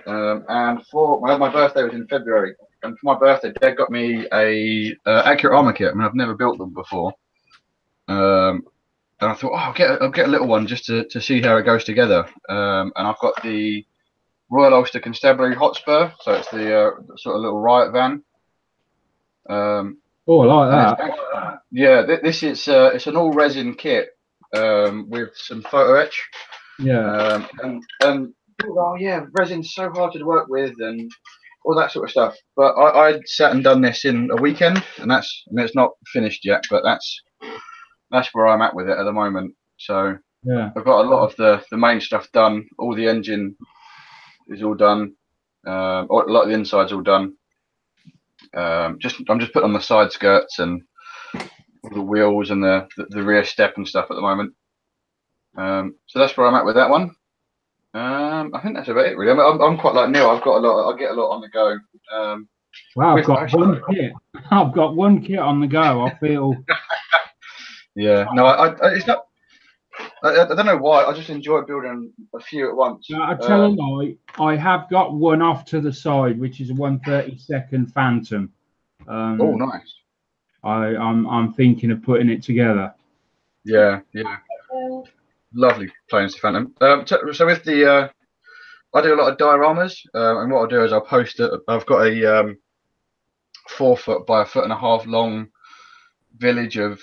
And for my birthday was in February, and for my birthday, Dad got me a accurate armor kit. I mean, I've never built them before, and I thought, I'll get a little one just to see how it goes together. And I've got the Royal Ulster Constabulary Hotspur, so it's the sort of little riot van. I like that. This is it's an all resin kit with some photo etch. Yeah. And resin's so hard to work with and all that sort of stuff. But I sat and done this in a weekend, and it's not finished yet, but that's where I'm at with it at the moment. So yeah, I've got a lot of the main stuff done. All the engine is all done. A lot of the inside's all done. I'm just putting on the side skirts and all the wheels and the rear step and stuff at the moment. So that's where I'm at with that one. I think that's about it really. I'm quite like Neil. I get a lot on the go. Well, I've got one kit. I've got one kit on the go. I feel. Yeah. No, it's not. I don't know why. I just enjoy building a few at once. I tell a lie. I have got one off to the side, which is a 132nd Phantom. Oh, nice. I'm thinking of putting it together. Yeah. Lovely planes to Phantom. So with the, I do a lot of dioramas, and what I'll do is I'll post it. I've got a 4 foot by 1.5 foot long village of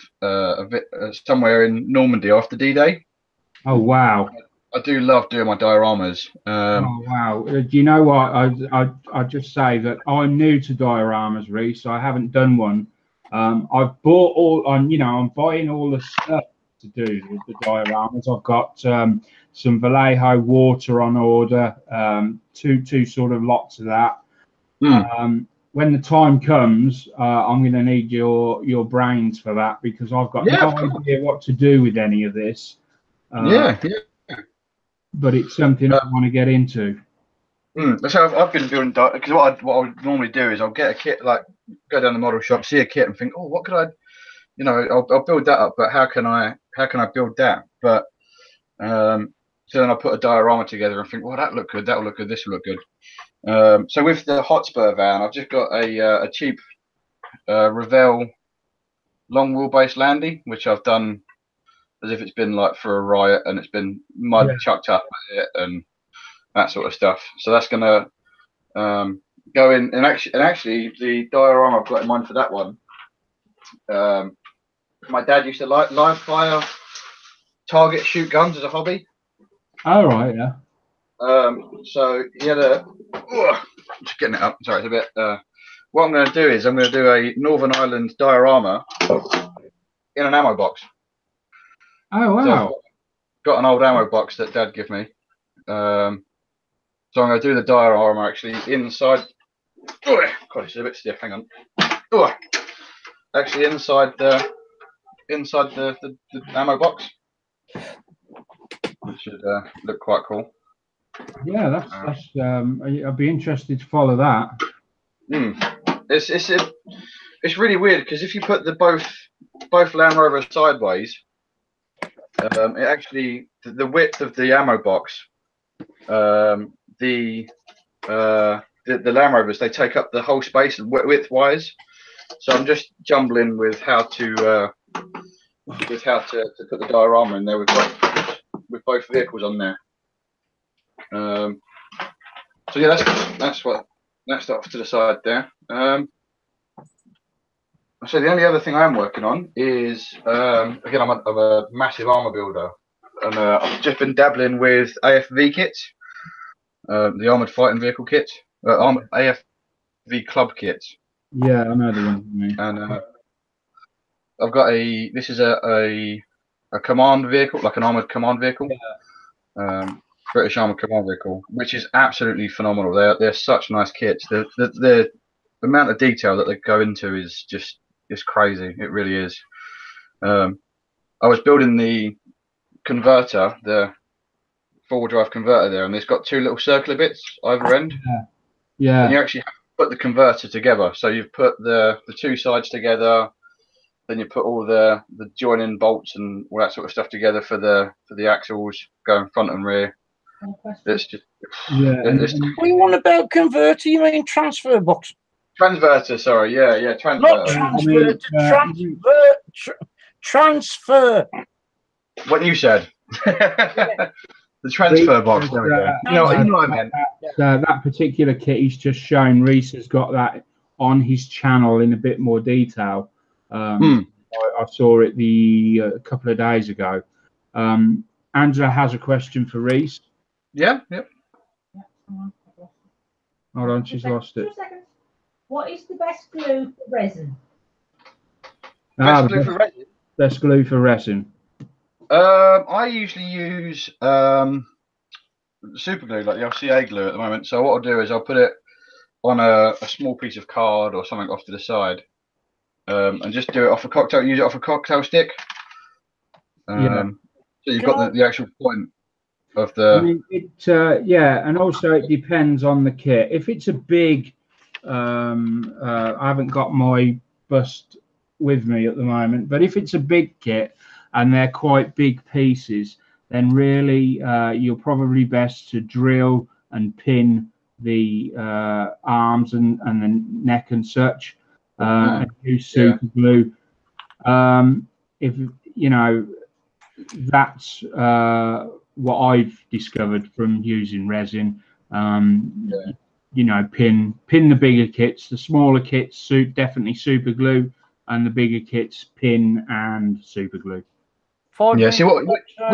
somewhere in Normandy after D-Day. Oh wow! I do love doing my dioramas. Oh wow! Do you know what? I just say that I'm new to dioramas, Reese. I haven't done one. I've bought all. I'm buying all the stuff to do with the dioramas. I've got some Vallejo water on order. Two sort of lots of that. When the time comes, I'm going to need your brains for that because I've got no idea what to do with any of this. But it's something I want to get into. So I've been building because what I would normally do is I'll get a kit, like go down the model shop, see a kit, and think, oh, what could I, I'll build that up, but how can I build that? But so then I put a diorama together and think, well, that look good, that will look good, this will look good. So with the Hotspur van, I've just got a cheap Revell long wheelbase landy, which I've done as if it's been like for a riot and it's been mud chucked up at it and that sort of stuff. So that's gonna go in, and actually the diorama I've got in mind for that one. My dad used to like live fire target shoot guns as a hobby. All right, yeah. So he had just getting it up. Sorry, it's a bit. What I'm going to do is I'm going to do a Northern Ireland diorama in an ammo box. Oh wow! So got an old ammo box that Dad gave me. So I'm going to do the diorama actually inside. God, it's a bit stiff. Hang on. Actually inside the ammo box. It should look quite cool. Yeah, that's. I'd be interested to follow that. It's really weird because if you put both Land Rovers sideways, it actually the width of the ammo box, the Land Rovers, they take up the whole space width wise. So I'm just jumbling with how to put the diorama in there with both vehicles on there. So yeah, that's off to the side there. So the only other thing I'm working on is again I'm a massive armor builder, and I've just been dabbling with AFV kits, the armored fighting vehicle kits, AFV club kits. Yeah, I know the one you mean. And I've got this is a command vehicle, like an armored command vehicle. British Armored Command Vehicle, which is absolutely phenomenal. They're such nice kits. The amount of detail that they go into is just crazy. It really is. I was building the converter, the four-wheel drive converter there, and it's got two little circular bits either end. Yeah. And you actually have to put the converter together. So you've put the two sides together, then you put all the joining bolts and all that sort of stuff together for the axles going front and rear. It's just What you want about converter? You mean transfer box? Transverter, sorry, yeah, transverter. Not transfer. What you said. The transfer box. There we go. You know what I meant. That particular kit he's just shown, Reese has got that on his channel in a bit more detail. I saw it a couple of days ago. Angela has a question for Reese. Yeah, yep. Hold on, she's lost it. 2 seconds. What is the best glue for resin? Best glue for resin? Best glue for resin. I usually use super glue, like the LCA glue at the moment. So what I'll do is I'll put it on a small piece of card or something off to the side. and just do it off a cocktail. Use it off a cocktail stick. So you've got the actual point of the. I mean, yeah, and also it depends on the kit. If it's a big, I haven't got my bust with me at the moment, but if it's a big kit and they're quite big pieces, then really you're probably best to drill and pin the arms and the neck and such, and use super glue. If you know, that's what I've discovered from using resin. You know, pin the bigger kits. The smaller kits definitely super glue, and the bigger kits pin and super glue. See what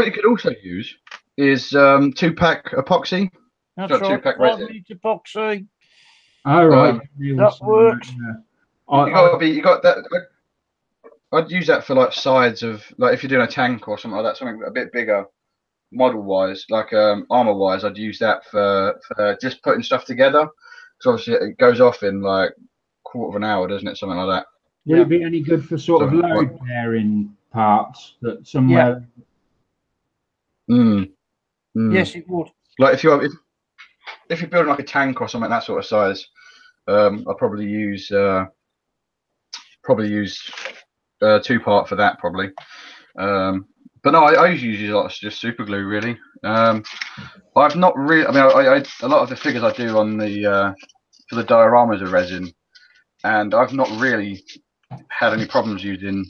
you could also use is 2-pack epoxy. That's right. 2-pack resin. Epoxy. All right, that works. You got that. I'd use that for like sides of, like if you're doing a tank or something like that, something a bit bigger, model wise, like armor wise. I'd use that for just putting stuff together. Because obviously it goes off in like a quarter of an hour, doesn't it? Something like that. Would it be any good for sort of load bearing parts that somewhere? Yes, it would. Like if you're building like a tank or something that sort of size, I'd probably use 2-part for that probably. But no, I usually use a lot of just super glue really. I've not really. I mean, I a lot of the figures I do on the for the dioramas of resin, and I've not really had any problems using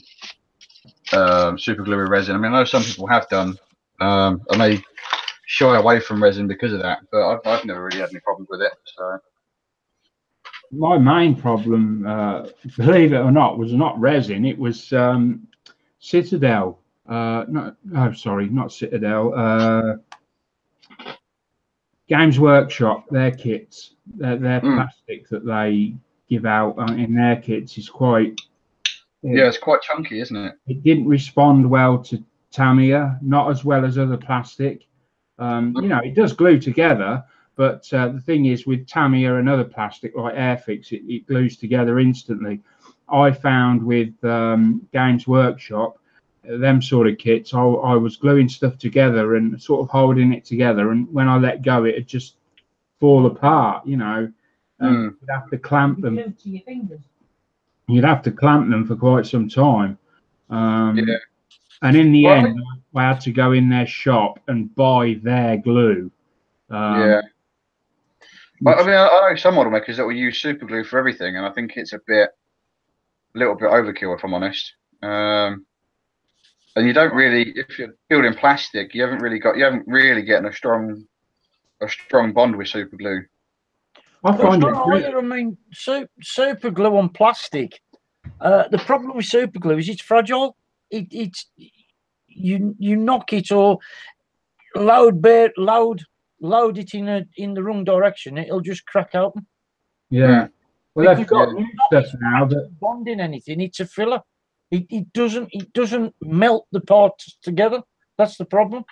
super glue with resin. I mean, I know some people have done. I may shy away from resin because of that, but I've never really had any problems with it. So my main problem, believe it or not, was not resin. It was Citadel. Not Citadel. Games Workshop. Their kits, their plastic that they give out in their kits is quite. It's quite chunky, isn't it? It didn't respond well to Tamiya, not as well as other plastic. You know, it does glue together, but the thing is with Tamiya and other plastic like Airfix, it glues together instantly. I found with Games Workshop, them sort of kits, I was gluing stuff together and sort of holding it together, and when I let go, it'd just fall apart. You know, you'd have to clamp them. To your fingers. You'd have to clamp them for quite some time. And in the end, I had to go in their shop and buy their glue. I mean, I know some model makers that will use super glue for everything, and I think it's a little bit overkill, if I'm honest. And you don't really, if you're building plastic, you haven't really getting a strong bond with super glue. I find it. I mean, super glue on plastic. The problem with super glue is it's fragile. You knock it or load it in the wrong direction, it'll just crack open. Yeah. Well, they've got new stuff now that bonding anything. It's a filler. It doesn't melt the parts together. That's the problem.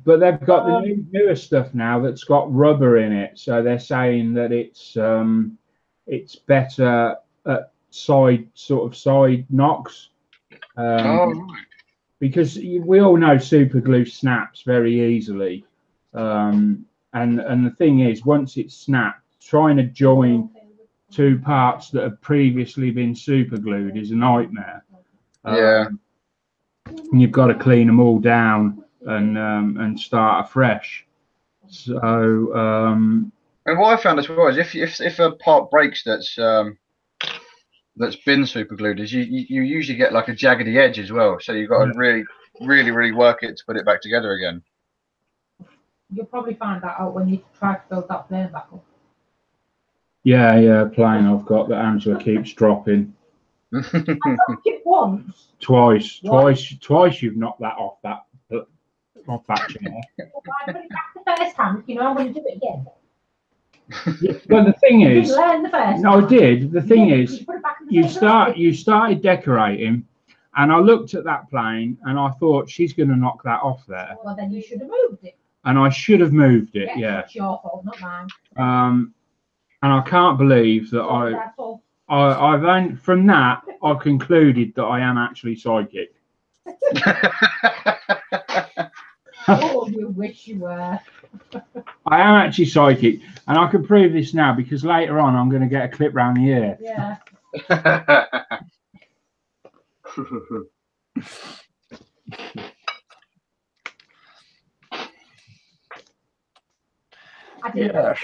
But they've got the newer stuff now that's got rubber in it, so they're saying that it's better at side knocks. Because we all know super glue snaps very easily, and the thing is, once it's snapped, trying to join two parts that have previously been super glued is a nightmare. And you've got to clean them all down and start afresh. So and what I found as well is if a part breaks that's been super glued, is you usually get like a jaggedy edge as well. So you've got to really work it to put it back together again. You'll probably find that out when you try to build that plane back up. Yeah, plane I've got that Angela keeps dropping. I knocked it once. Twice you've knocked that off that chair. Well, I put it back the first time, you know, I'm going to do it again. But the thing is, I did. The thing is, you started decorating, and I looked at that plane, and I thought she's going to knock that off there. Well, then you should have moved it. And I should have moved it. Yeah. It's your fault, not mine. And I can't believe that From that, I've concluded that I am actually psychic. Oh, you wish you were. I am actually psychic, and I can prove this now because later on I'm going to get a clip round the ear. Yeah. I did. Yes.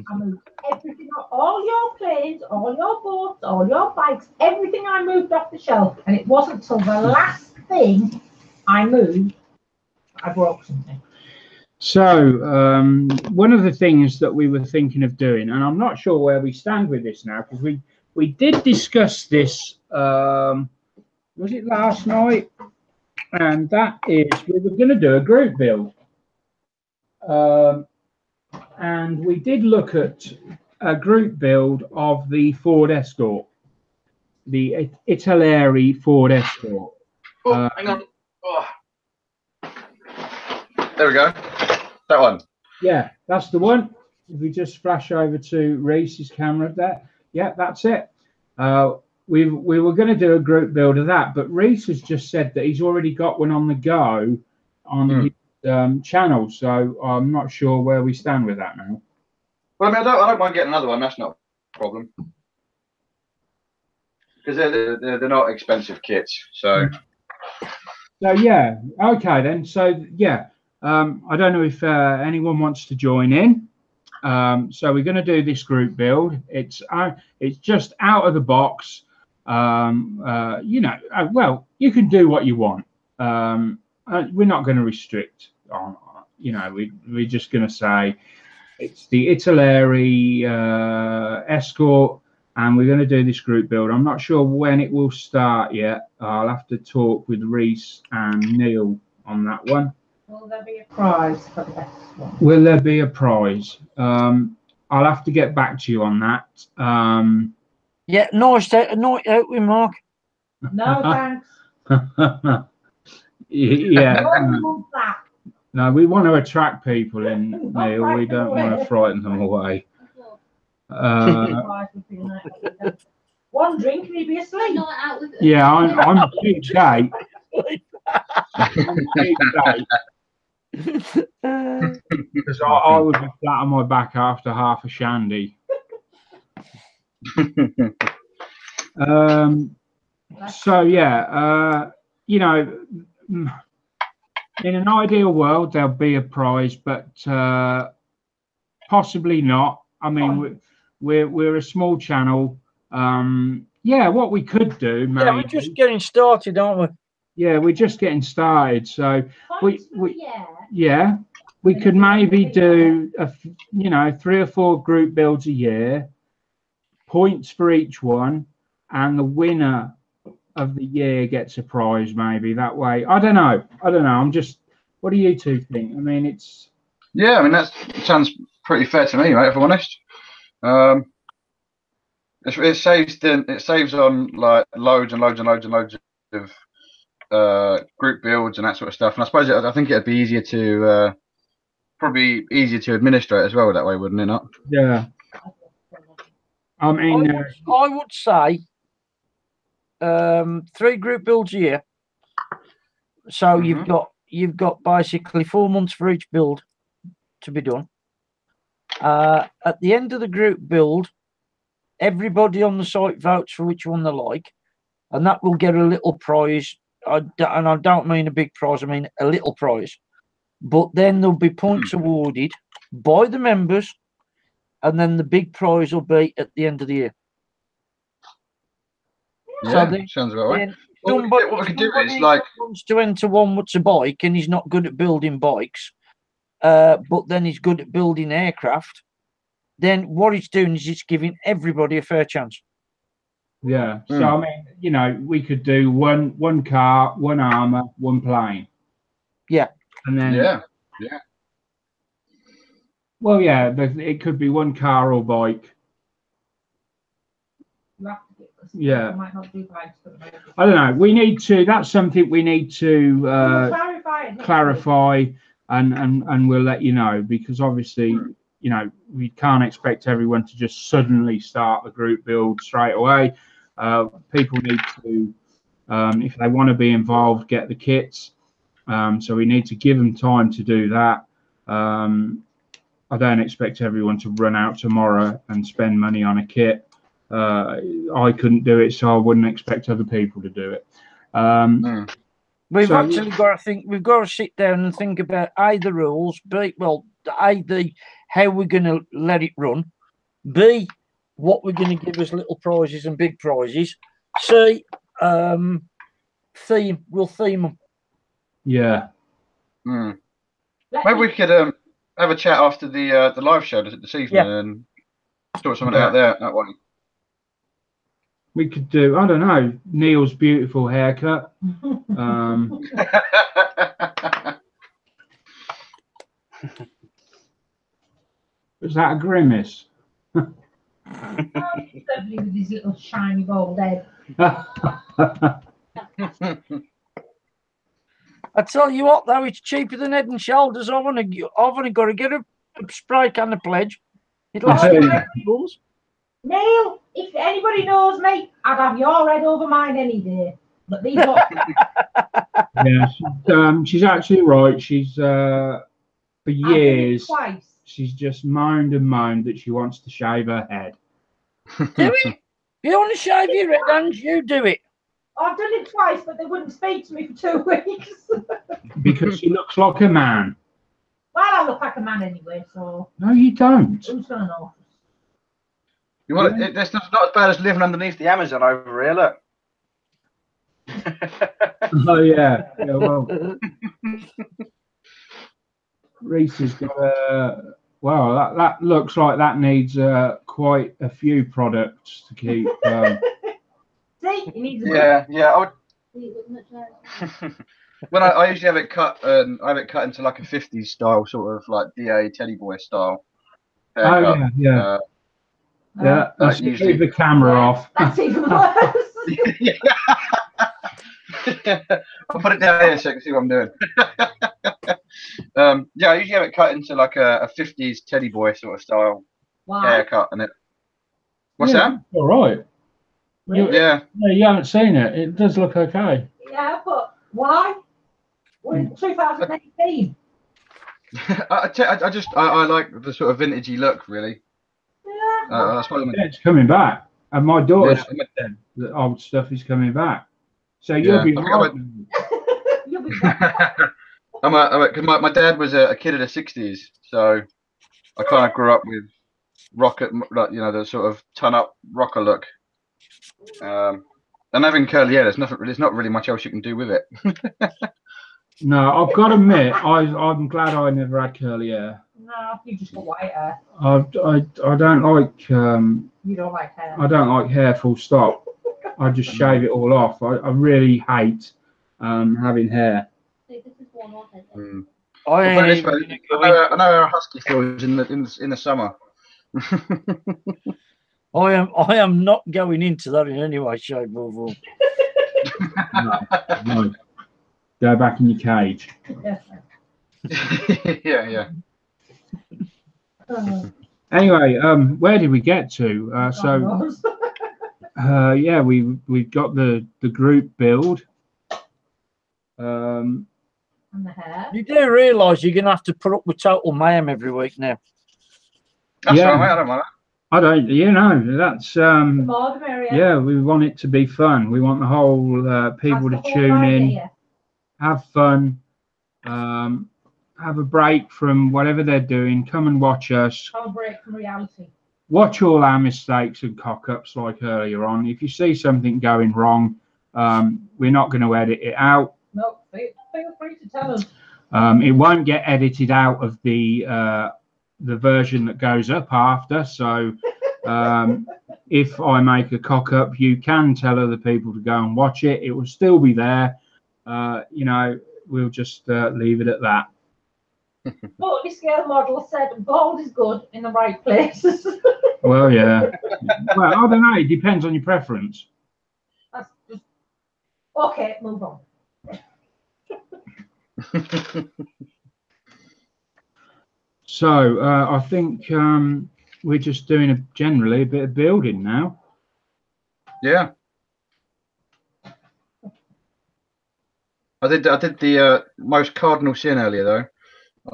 I moved everything, all your planes, all your boats, all your bikes, everything I moved off the shelf. And it wasn't till the last thing I moved, I broke something. So one of the things that we were thinking of doing, and I'm not sure where we stand with this now, because we did discuss this, was it last night? And that is, we were going to do a group build. And we did look at a group build of the Ford Escort, the Italeri Ford Escort. Oh, hang on. Oh. There we go. That one. Yeah, that's the one. If we just flash over to Reese's camera there. Yeah, that's it. We were going to do a group build of that, but Reese has just said that he's already got one on the go on his channel, so I'm not sure where we stand with that now. Well, I mean, I don't mind getting another one. That's not a problem because they're not expensive kits. So yeah, okay then. So yeah, I don't know if anyone wants to join in. So we're going to do this group build. It's just out of the box. You know, well, you can do what you want. We're not going to restrict on, you know, we're just going to say it's the Italeri Escort, and we're going to do this group build. I'm not sure when it will start yet. I'll have to talk with Reese and Neil on that one. Will there be a prize for the best one? Will there be a prize? I'll have to get back to you on that. Yeah, nice out with Mark. No thanks. Yeah. Don't that. No, we want to attract people in, Neil. We don't want to frighten them away. One drink and he'd be asleep. Yeah, I'm a cheap date. Because I would be flat on my back after half a shandy. So yeah, you know, in an ideal world there'll be a prize, but possibly not. I mean, we're a small channel. Yeah, what we could do, maybe, yeah, we're just getting started, aren't we? Yeah, we're just getting started. So yeah, we could maybe do you know, 3 or 4 group builds a year, points for each one, and the winner of the year gets a prize. Maybe that way. I don't know. I'm just. What do you two think? I mean, it's. Yeah, I mean that sounds pretty fair to me, mate. If I'm honest. It saves on like loads of group builds and that sort of stuff. And I suppose I think it'd be easier to probably easier to administrate as well that way, wouldn't it not? Yeah. I mean, I would say 3 group builds a year. So you've got basically 4 months for each build to be done. At the end of the group build, everybody on the site votes for which one they like, and that will get a little prize. And I don't mean a big prize, I mean a little prize. But then there'll be points awarded by the members, and then the big prize will be at the end of the year. Yeah, so sounds about right. What we could do is like wants to enter one what's a bike, and he's not good at building bikes, but then he's good at building aircraft. Then what it's doing is it's giving everybody a fair chance. Yeah. So I mean, you know, we could do one car, one armor, one plane. Yeah. And then yeah. Well, yeah, it could be one car or bike. Yeah. I don't know. We need to. That's something we need to clarify, and we'll let you know, because obviously, you know, we can't expect everyone to just suddenly start the group build straight away. People need to, if they want to be involved, get the kits. So we need to give them time to do that. I don't expect everyone to run out tomorrow and spend money on a kit. I couldn't do it, so I wouldn't expect other people to do it. We've actually got to think. We've got to sit down and think about A, the rules, B, well, A, how we're going to let it run, B, what we're going to give us little prizes and big prizes, C, theme. We'll theme them. Yeah. Maybe we could have a chat after the live show this evening and sort something out there that way. We could do, I don't know, Neil's beautiful haircut. Was that a grimace? Lovely with his little shiny bald head. I tell you what, though, it's cheaper than Head and Shoulders. I've only got to get a spray can of pledge. It'll have Neil, if anybody knows me, I'd have your head over mine any day. But these are yeah, she's actually right. She's for years she's just moaned and moaned that she wants to shave her head. Do it. If you want to shave your head, and you do it. I've done it twice, but they wouldn't speak to me for 2 weeks. Because she looks like a man. Well, I look like a man anyway, so. No, you don't. Who's gonna know? You want it's not as bad as living underneath the Amazon over here, look. Oh yeah. Yeah, well, Reese has got a. Well, that looks like that needs quite a few products to keep. See, he needs a yeah. I would. When I usually have it cut, I have it cut into like a 50s style, sort of like DA Teddy Boy style haircut. Oh yeah. Yeah, let's leave the camera off. That's even worse. I'll put it down here so you can see what I'm doing. Yeah, I usually have it cut into like a 50s Teddy Boy sort of style haircut, and it. What's that? All right. Really? Yeah. No, you haven't seen it. It does look okay. Yeah, but why? We're in 2018. I like the sort of vintagey look, really. Yeah. That's what It's coming back, and my daughter said the old stuff is coming back. So you'll be right. You'll be right. Because my dad was a kid of the 60s, so I kind of grew up with rocket, you know, the sort of ton-up rocker look. And having curly hair, there's not really much else you can do with it. No, I've got to admit, I'm glad I never had curly hair. No, you just got white hair. I don't like. You don't like hair. I don't like hair. Full stop. I just shave it all off. I really hate having hair. I know how a husky feels in the summer. I am not going into that in any way, shape, or form. No. Go back in your cage. Yeah. Anyway, where did we get to? Yeah, we've got the group build. And the hair. You do realise you're going to have to put up with total mayhem every week now. That's all right, I don't mind that. I don't, you know, that's The more the merrier. yeah, we want it to be fun. We want the whole people to tune in, have fun, have a break from whatever they're doing, come and watch us. Have a break from reality. Watch all our mistakes and cock-ups like earlier on. If you see something going wrong, we're not going to edit it out. No, feel free to tell us. It won't get edited out of the version that goes up after. So if I make a cock-up, you can tell other people to go and watch it. It will still be there. You know, we'll just leave it at that. But this scale model said bald is good in the right places. Well, yeah. Well, I don't know. It depends on your preference. That's just... Okay, move on. So I think we're just doing generally a bit of building now. Yeah. I did the most cardinal sin earlier though.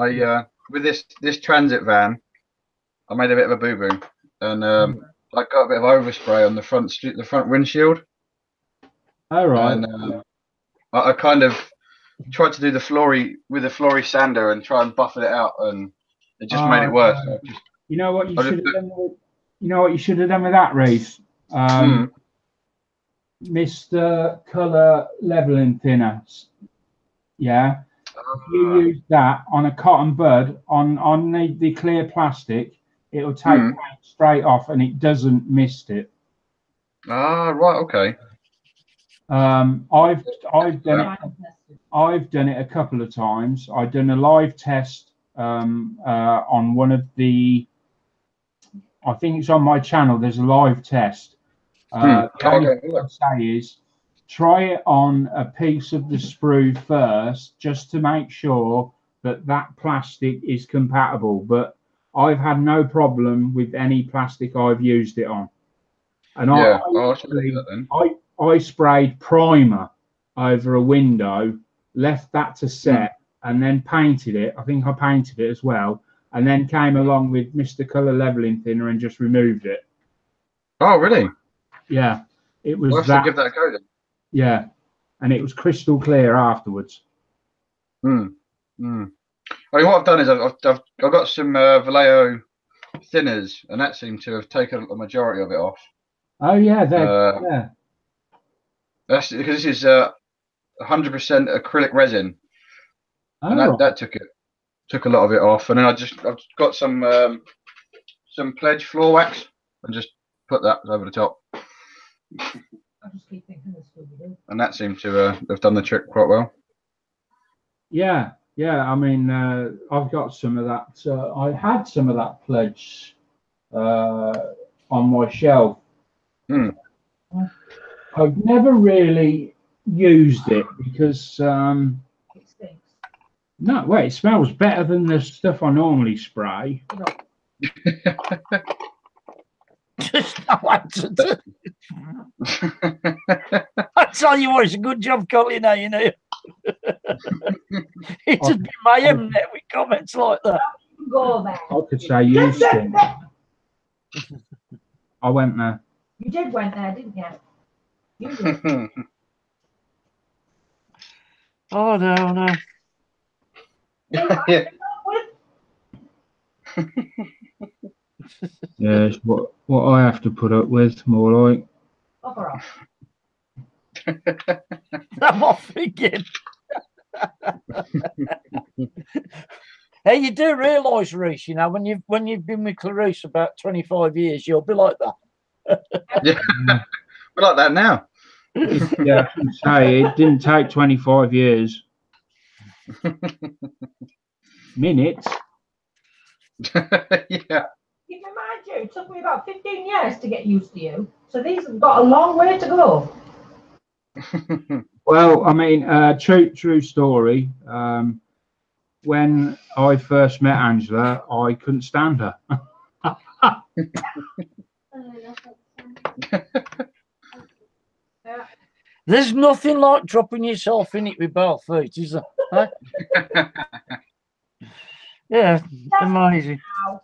I with this transit van, I made a bit of a boo boo, and I got a bit of overspray on the front windshield. All right. And I kind of tried to do the flory with a flory sander and try and buff it out, and it just made it worse. So you know what you should have done with, you know what you should have done with that, Reese? Mr. Colour leveling thinner. Yeah. If you use that on a cotton bud on the clear plastic, it'll take paint straight off and it doesn't mist it. Ah, right, okay. I've done it a couple of times. I've done a live test on one of the, I think it's on my channel. There's a live test. The only thing I'd say is try it on a piece of the sprue first, just to make sure that that plastic is compatible. But I've had no problem with any plastic I've used it on. And I sprayed primer over a window, left that to set, and then painted it. I think I painted it as well, and then came along with Mr. Colour leveling thinner and just removed it. Oh, really? Yeah, it was we'll have to give that a go then. Yeah, and it was crystal clear afterwards. I mean, what I've done is I've got some Vallejo thinners, and that seemed to have taken a majority of it off. Oh yeah, yeah. That's because this is 100% acrylic resin, and that took a lot of it off. And then I've got some Pledge floor wax and just put that over the top. I just keep thinking this will do. And that seemed to have done the trick quite well. Yeah, yeah. I mean, I've got some of that. I had some of that Pledge on my shelf. I've never really used it because it stinks. No, wait, it smells better than the stuff I normally spray. Just no answer to I tell you what, it's a good job, Colin. Now you know. It would be mayhem there with comments like that. Go there. I could say you stink. I went there. You did went there, didn't you? You did. Oh no. Yeah, it's what I have to put up with, more like. I'm off again. Hey, you do realise, Reese, you know, when you've been with Clarice about 25 years, you'll be like that. Yeah, we're like that now. Yeah, I can say it didn't take 25 years. Minutes. Yeah. Keep in mind, you, it took me about 15 years to get used to you. So these have got a long way to go. Well, I mean, true story. When I first met Angela, I couldn't stand her. There's nothing like dropping yourself in it with both feet, is there? Huh? Yeah, amazing.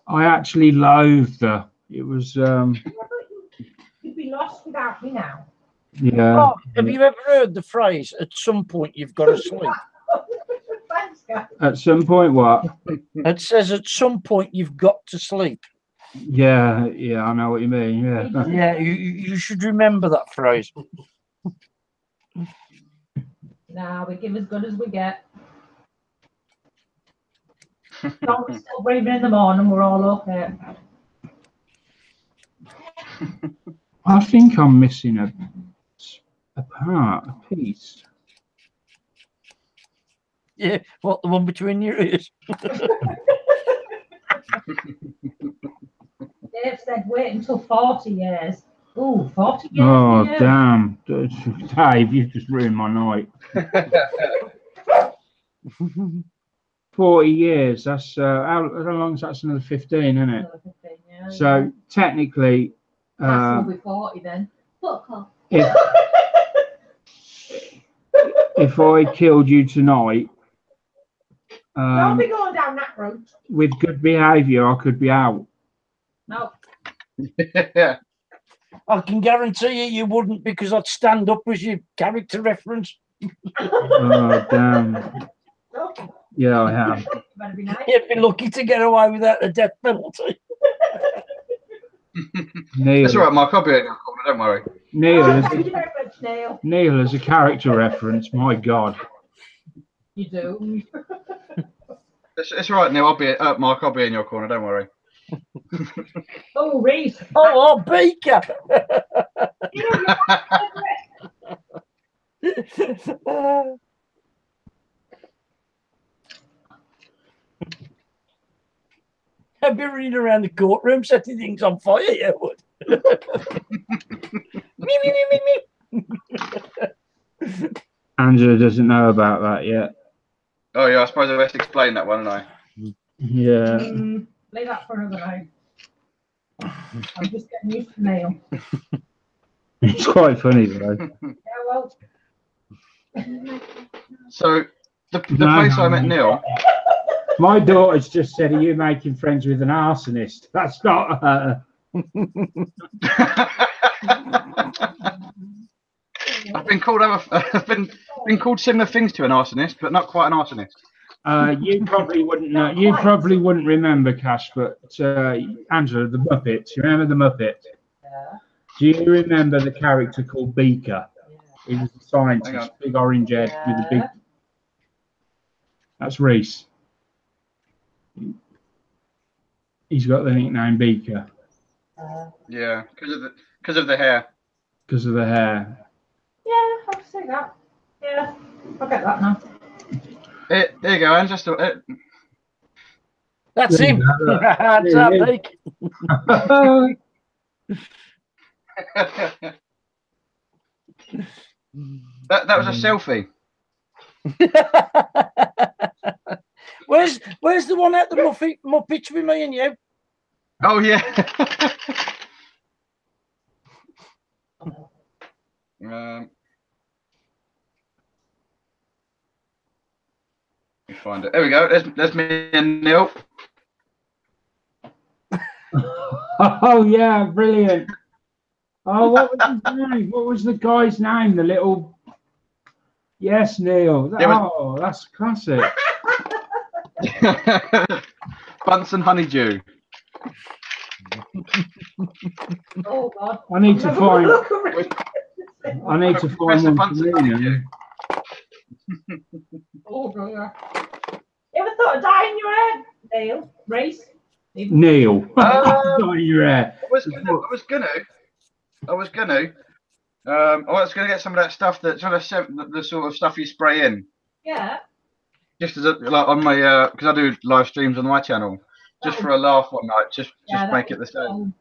I actually loathed her. It was. You'd be lost without me now. Yeah. Oh, have you ever heard the phrase, at some point you've got to sleep? Thanks, guys. At some point, what? It says at some point you've got to sleep. Yeah, I know what you mean. Yeah. Yeah, you should remember that phrase. Nah, we give as good as we get. We're still breathing in the morning, we're all okay. I think I'm missing a part, a piece. Yeah, what, the one between your ears? Dave said wait until 40 years. Ooh, 40 years. Oh, damn. Dave, you've just ruined my night. 40 years. That's how long is that? That's another 15, isn't it? Another 15, yeah, So technically, Max will be 40 then. Fuck off. If I killed you tonight, Don't be going down that route. with good behaviour, I could be out. No. Yeah. I can guarantee you wouldn't, because I'd stand up as your character reference. Oh, damn. Yeah, I am. Better be nice. You'd be lucky to get away without a death penalty. Neil, That's all right, Mark. I'll be in your corner. Don't worry. Thank you very much, Neil. Neil as a character reference, my God. You do. It's all right, Neil. I'll be Mark. I'll be in your corner. Don't worry. Oh, Reese. Oh, Beaker! I'd be running around the courtroom setting things on fire, yeah, would. Me, me, me, me, me. Angela doesn't know about that yet. Oh yeah, I suppose I best explain that one, haven't I? Yeah. Leave that for another night. I'm just getting used to Neil. It's quite funny, though. Yeah, well. So the No, place I no, met no. Neil. My daughter's just said, are you making friends with an arsonist? That's not her. I've been called I've been called similar things to an arsonist, but not quite an arsonist. You probably wouldn't know. You probably wouldn't remember, Cash, but Angela, the Muppets. You remember the Muppets? Yeah. Do you remember the character called Beaker? He was a Hang scientist, on. big orange head with a big. That's Reese. He's got the nickname Beaker Yeah, because of the hair. because of the hair. Yeah, I'll say that. Yeah, I'll get that now. There you go, Ange. That's him. That's Yeah, that, yeah. Beak. that was a selfie. Where's the one at the Muppets with me and you? Oh yeah. Let me find it. There we go. There's me and Neil. Oh yeah, brilliant. Oh, what was his name? What was the guy's name? The little. Yes, Neil. Oh, that's classic. Bunsen Honeydew. Oh God. I need to find. I need to Professor find one for Bunsen me Honeydew. now. Oh dear. You ever thought of dyeing your hair, Neil? Reese? Neil. Got your hair. I was gonna get some of that stuff that the sort of stuff you spray in. Yeah. Just as like on my because I do live streams on my channel, just for a laugh one night, just make it the same.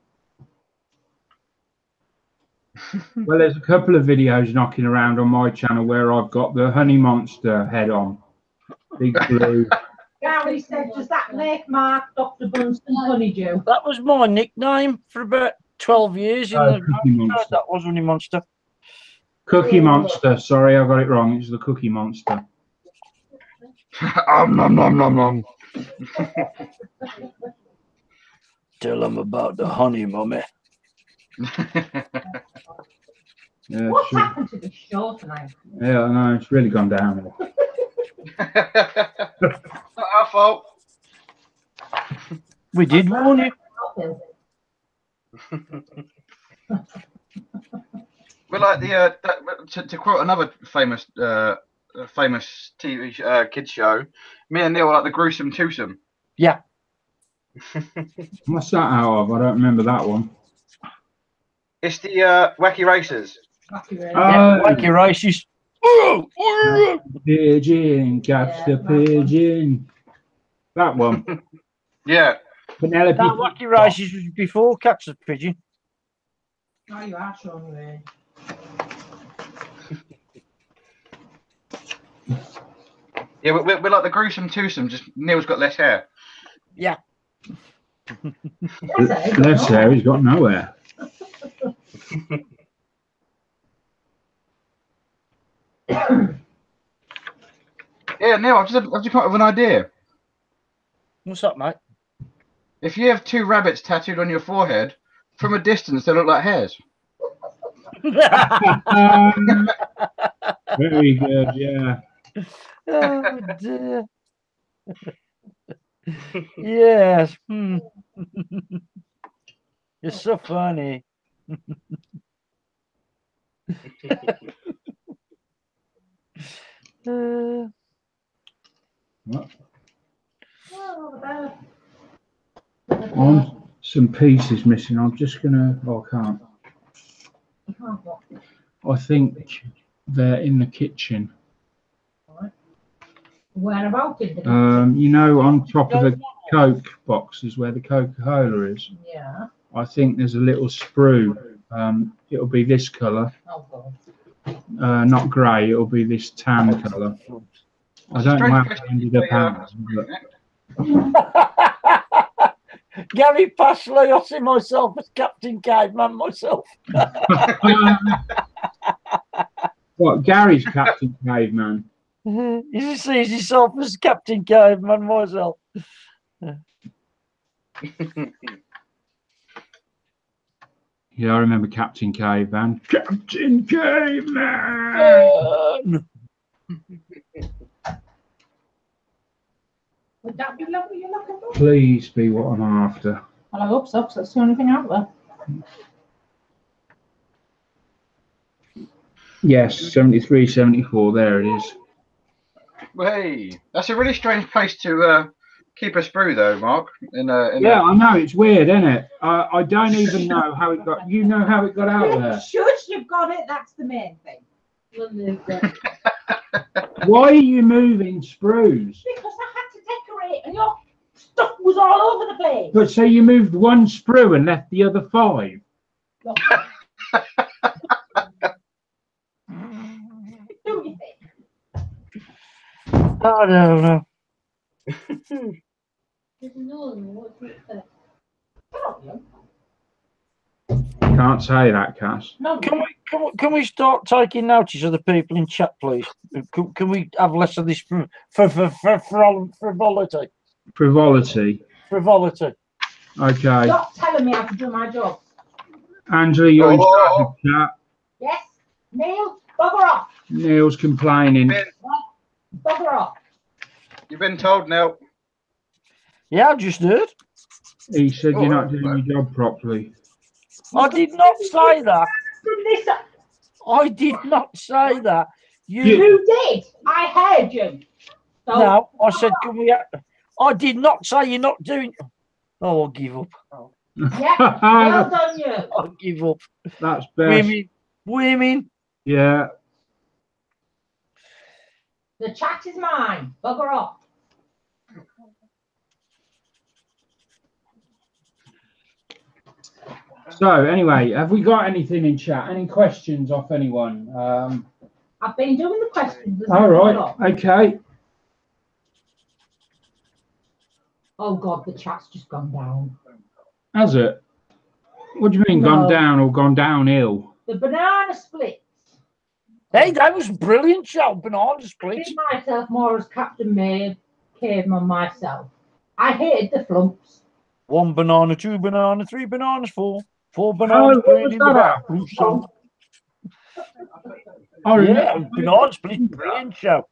Well, there's a couple of videos knocking around on my channel where I've got the honey monster head on. Big blue. Gary said, does that make Mark Dr. Bunsen Honeydew? That was my nickname for about 12 years. Cookie Monster. That was Honey Monster. Cookie Monster. Sorry, I got it wrong. It's the Cookie Monster. Nom nom nom nom. Tell them about the honey, mummy. Yeah, What's sure. happened to this show tonight? Yeah, I know. It's really gone down. Not our fault. We did warn you. We're like to quote another famous TV kids show. Me and Neil are like the gruesome twosome. Yeah. What's that out of? I don't remember that one. It's the Wacky Racers. Yeah, wacky races. Pigeon, catch the pigeon. That one. Yeah. Penelope. That wacky races was before Catch the Pigeon. Oh, you are showing me. Yeah, we're like the gruesome twosome. Just Neil's got less hair. Yeah. Less hair. He's got no hair. Yeah, Neil, I've just come up with an idea. What's up, mate? If you have 2 rabbits tattooed on your forehead, from a distance they look like hairs. Very good. Yeah. Oh dear. Yes. You're so funny. What? Oh, On some pieces missing. I'm just gonna. Oh, I can't. I think they're in the kitchen. where about in the You know, on top of the Coke boxes where the Coca-Cola is. Yeah. I think there's a little sprue. It'll be this colour. Oh God. Not grey. It'll be this tan colour. I don't know how it ended up out. Gary Pashley, I see myself as Captain Caveman myself. What? Gary's Captain Caveman. You see yourself as Captain Caveman myself. Yeah, I remember Captain Caveman. Captain Caveman! Would that be lovely you're looking for? Please be what I'm after. Well, I hope so, because that's the only thing out there. Yes, 73, 74. There it is. Hey, that's a really strange place to keep a sprue, though, Mark. Yeah, I know. It's weird, isn't it? I don't even know how it got. You know how it got out there. Shush, you've got it. That's the main thing. Why are you moving sprues? Because I had to decorate and your stuff was all over the place. But so you moved one sprue and left the other 5? Do you think? I don't know. Can't say that, Cass. No, Can we start taking notice of the people in chat, please? Can we have less of this frivolity? Frivolity. Okay. Stop telling me how to do my job. Angela, you're in charge of chat. Yes? Neil, bugger off. Neil's complaining. Bugger off. You've been told, Neil. Yeah, I just heard. He said you're not doing your job properly. I did not say that. I did not say that. You did. I heard you. So, no, I said, can we? I did not say you're not doing. Oh, I'll give up. Yeah, well done, you. I'll give up. That's best. Women. Yeah. The chat is mine. Bugger off. So anyway, have we got anything in chat? Any questions off anyone? I've been doing the questions. All right. Okay. Oh God, the chat's just gone down. Has it? What do you mean, gone down or gone downhill? The banana splits. Hey, that was brilliant show, banana I splits. see myself more as Captain Maid, Caveman myself. I hated the flumps. 1 banana, 2 banana, 3 bananas, 4 bananas. What was that? Yeah, banana split, brilliant show.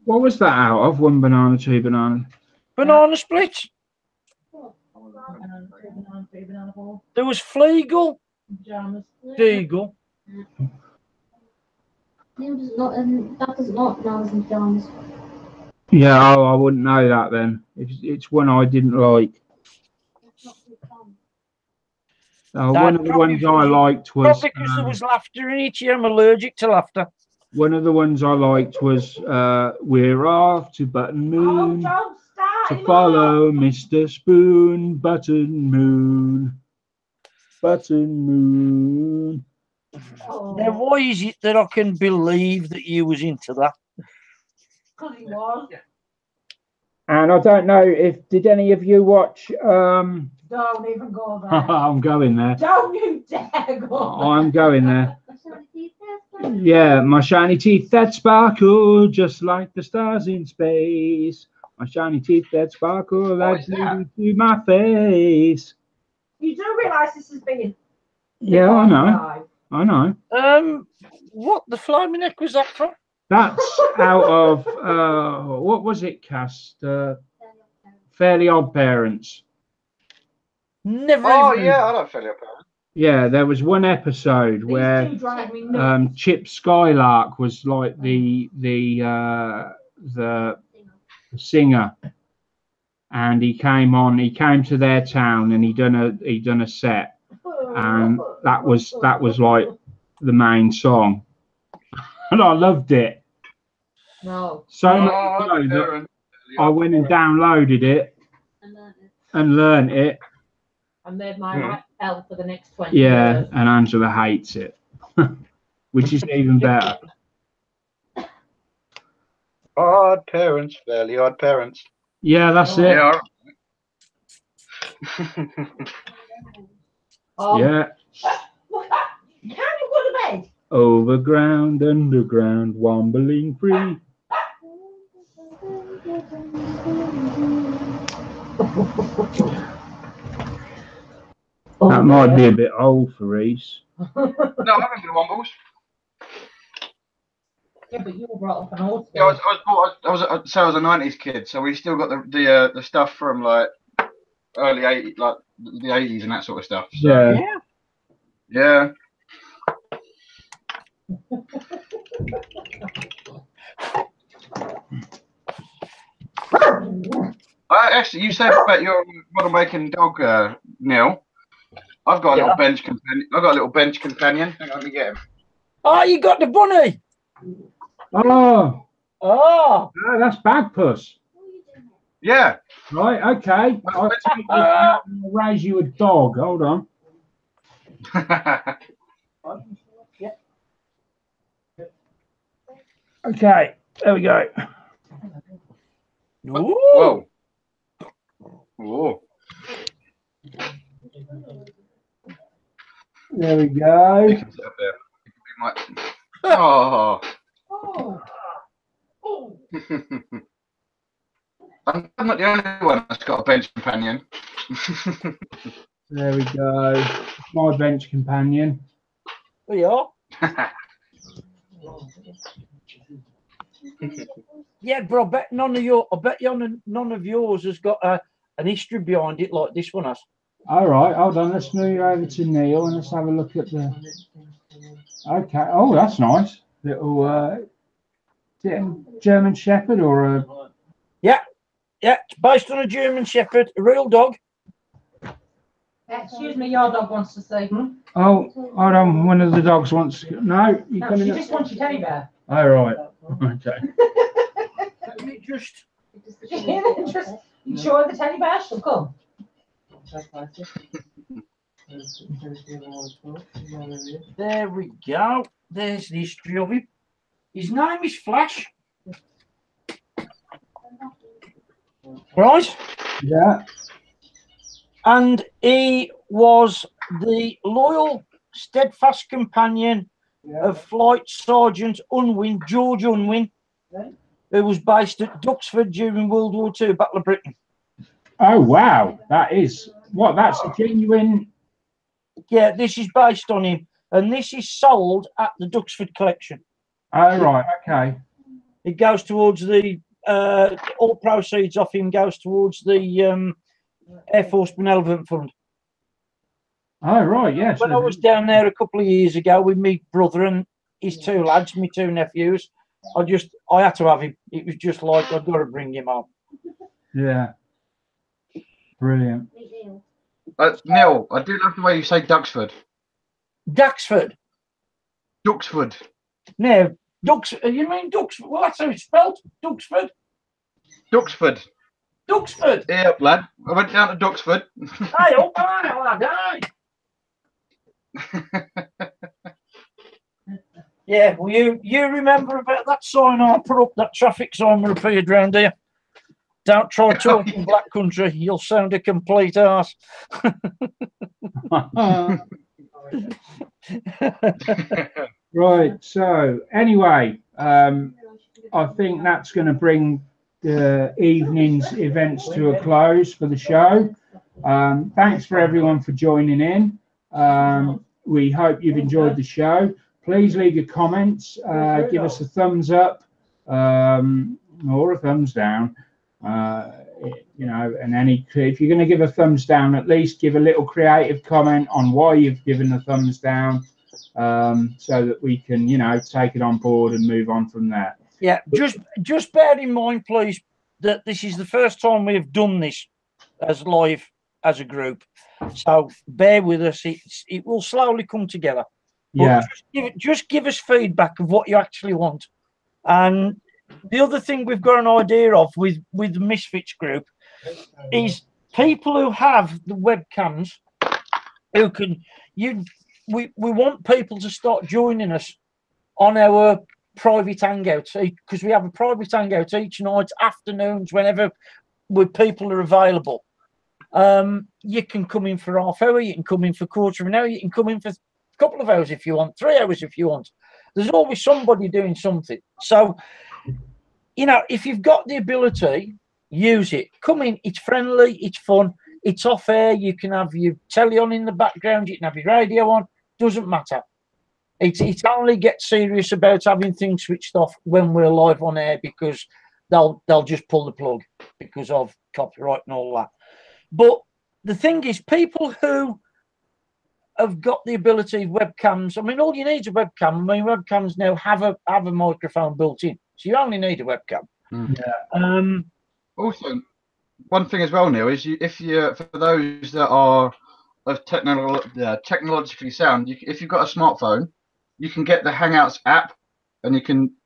What was that out of? 1 banana, 2 bananas. Banana splits. Banana, 2 banana, 3 banana, 4. There was Fleagle, Pajamas. Deagle. That does not bananas and pajamas. Yeah, I wouldn't know that then. It's one I didn't like. One of the ones I liked was. Not because there was laughter in it. I'm allergic to laughter. One of the ones I liked was "We're off to Button Moon don't start to anymore. follow Mr. Spoon, Button Moon, Button Moon." Now, why is it that I can believe that you was into that? Because he was. And I don't know if did any of you watch. Don't even go there. I'm going there. Don't you dare go I'm going there. Yeah, my shiny teeth that sparkle just like the stars in space. My shiny teeth that sparkle What that is that? to my face. You do realise this is being Yeah, I know. live. I know. What the flaming neck was that from? That's out of what was it, Cast? Fairly Odd Parents. Never Oh even. yeah, I don't feel it. Yeah, there was one episode These where two drive me nuts. Chip Skylark was like the singer, and he came to their town and he done a set, and that was like the main song, and I loved it No. so much so that I went and downloaded it and learned it. I made my life hell for the next 20 Yeah, years. and Angela hates it, which is even better. Odd parents, fairly odd parents. Yeah, that's it. Yeah. Yeah. Can you go to bed? Overground, underground, wombling free. That might be a bit old for Reese. No, I remember the Wombles. Yeah, but you were brought up an old school. Yeah, I was a '90s kid, so we still got the stuff from like early '80s, like the '80s and that sort of stuff. So, Yeah. yeah. Actually, you said about your modern waking dog, Neil. I've got a little bench companion. I've got a little bench companion. Hang on, let me get him. Oh, you got the bunny. Oh, that's Bagpuss. Yeah. Right, okay. I'll raise you a dog. Hold on. Okay, there we go. Whoa. Whoa. There we go. You can sit up there. Oh. I'm not the only one that's got a bench companion. There we go. It's my bench companion. There you are. Yeah, but I bet none of yours has got an history behind it like this one has. All right, hold on. Let's move you over to Neil and let's have a look at the. Okay. Oh, that's nice. Little is it a German Shepherd or a? Yeah, it's based on a German Shepherd, a real dog. Excuse me, your dog wants to say. Oh, hold on. One of the dogs wants. No, you No, coming she up? just wants your teddy bear. All right. Okay. Let me just. Just enjoy the teddy bear. She'll come. There we go. There's the history of him. His name is Flash. Right? Yeah. And he was the loyal, steadfast companion of Flight Sergeant Unwin, George Unwin, who was based at Duxford during World War II, Battle of Britain. Oh wow, that is what? That's a genuine. Yeah, this is based on him, and this is sold at the Duxford collection. Oh right, okay. It goes towards the all proceeds of him goes towards the Air Force Benevolent Fund. Oh right, yes. When I was down there a couple of years ago with my brother and his two lads, my two nephews, I had to have him. It was just like I've got to bring him home. Yeah. Brilliant. Neil, I do love the way you say Duxford. Duxford. Duxford. No, you mean Duxford? Well, that's how it's spelled. Duxford. Duxford. Duxford. Yeah, lad. I went down to Duxford. Hey, oh, lad, hey. Yeah, well, you remember about that sign I put up, that traffic sign that appeared round here? Don't try talking black country, you'll sound a complete arse. Right, so anyway, I think that's going to bring the evening's events to a close for the show. Thanks for everyone for joining in. We hope you've enjoyed the show. Please leave your comments, give us a thumbs up or a thumbs down. You know, and if you're going to give a thumbs down, at least give a little creative comment on why you've given the thumbs down, so that we can, you know, take it on board and move on from there. Yeah, just bear in mind, please, that this is the first time we've done this as live as a group, so bear with us. It will slowly come together. But Yeah, just give us feedback of what you actually want. And the other thing we've got an idea of with the Misfits group is people who have the webcams who can we want people to start joining us on our private hangouts, because we have a private hangout each night, afternoons, whenever people are available. You can come in for half hour, you can come in for quarter of an hour, you can come in for a couple of hours if you want, 3 hours if you want. There's always somebody doing something. So, you know, if you've got the ability, use it. Come in, it's friendly, it's fun, it's off air, you can have your telly on in the background, you can have your radio on, doesn't matter. It only gets serious about having things switched off when we're live on air, because they'll just pull the plug because of copyright and all that. But the thing is, people who have got the ability of webcams, I mean, all you need is a webcam. I mean, webcams now have a microphone built in, so you only need a webcam. yeah. Also, one thing as well, Neil, is for those that are of technologically sound, if you've got a smartphone, you can get the Hangouts app, and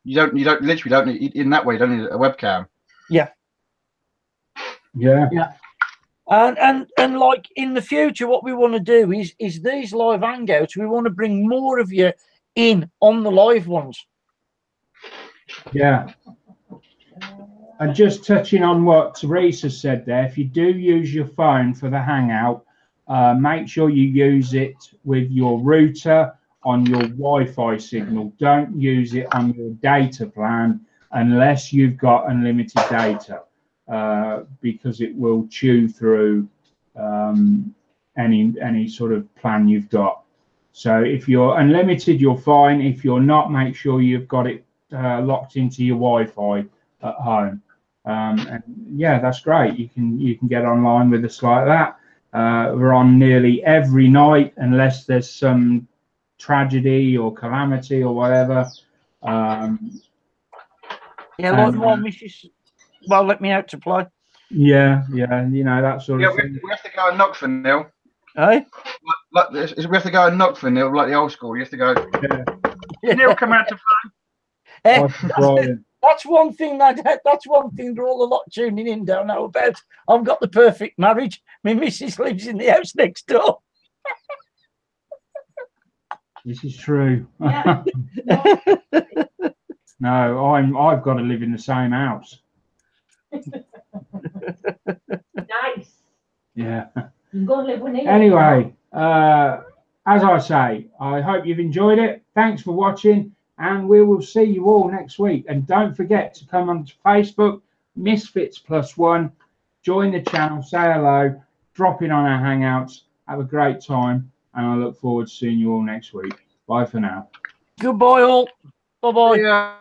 you don't need, in that way, you don't need a webcam. Yeah. And like in the future, what we want to do is these live hangouts, we want to bring more of you in on the live ones. Yeah. And just touching on what Teresa said there, if you do use your phone for the Hangout, make sure you use it with your router on your Wi-Fi signal. Don't use it on your data plan unless you've got unlimited data, because it will chew through any sort of plan you've got. So if you're unlimited, you're fine. If you're not, make sure you've got it locked into your Wi-Fi at home. And yeah, that's great. You can get online with us like that. We're on nearly every night, unless there's some tragedy or calamity or whatever. Yeah, like my missus, well, let me out to play. Yeah, you know, that sort of thing. We have to go and knock for Neil. Hey? We have to go and knock for Neil, like the old school. You have to go. Yeah. Neil, come out to play. That's one thing that's one thing they're all a lot tuning in don't know about. I've got the perfect marriage. My missus lives in the house next door. This is true. Yeah. No, I've got to live in the same house. Nice. Yeah. You go live with me. Anyway, as I say, I hope you've enjoyed it. Thanks for watching, and we will see you all next week. And don't forget to come onto Facebook, Misfits +1, join the channel, say hello, drop in on our Hangouts, have a great time, and I look forward to seeing you all next week. Bye for now. Goodbye all. Bye-bye. Yeah.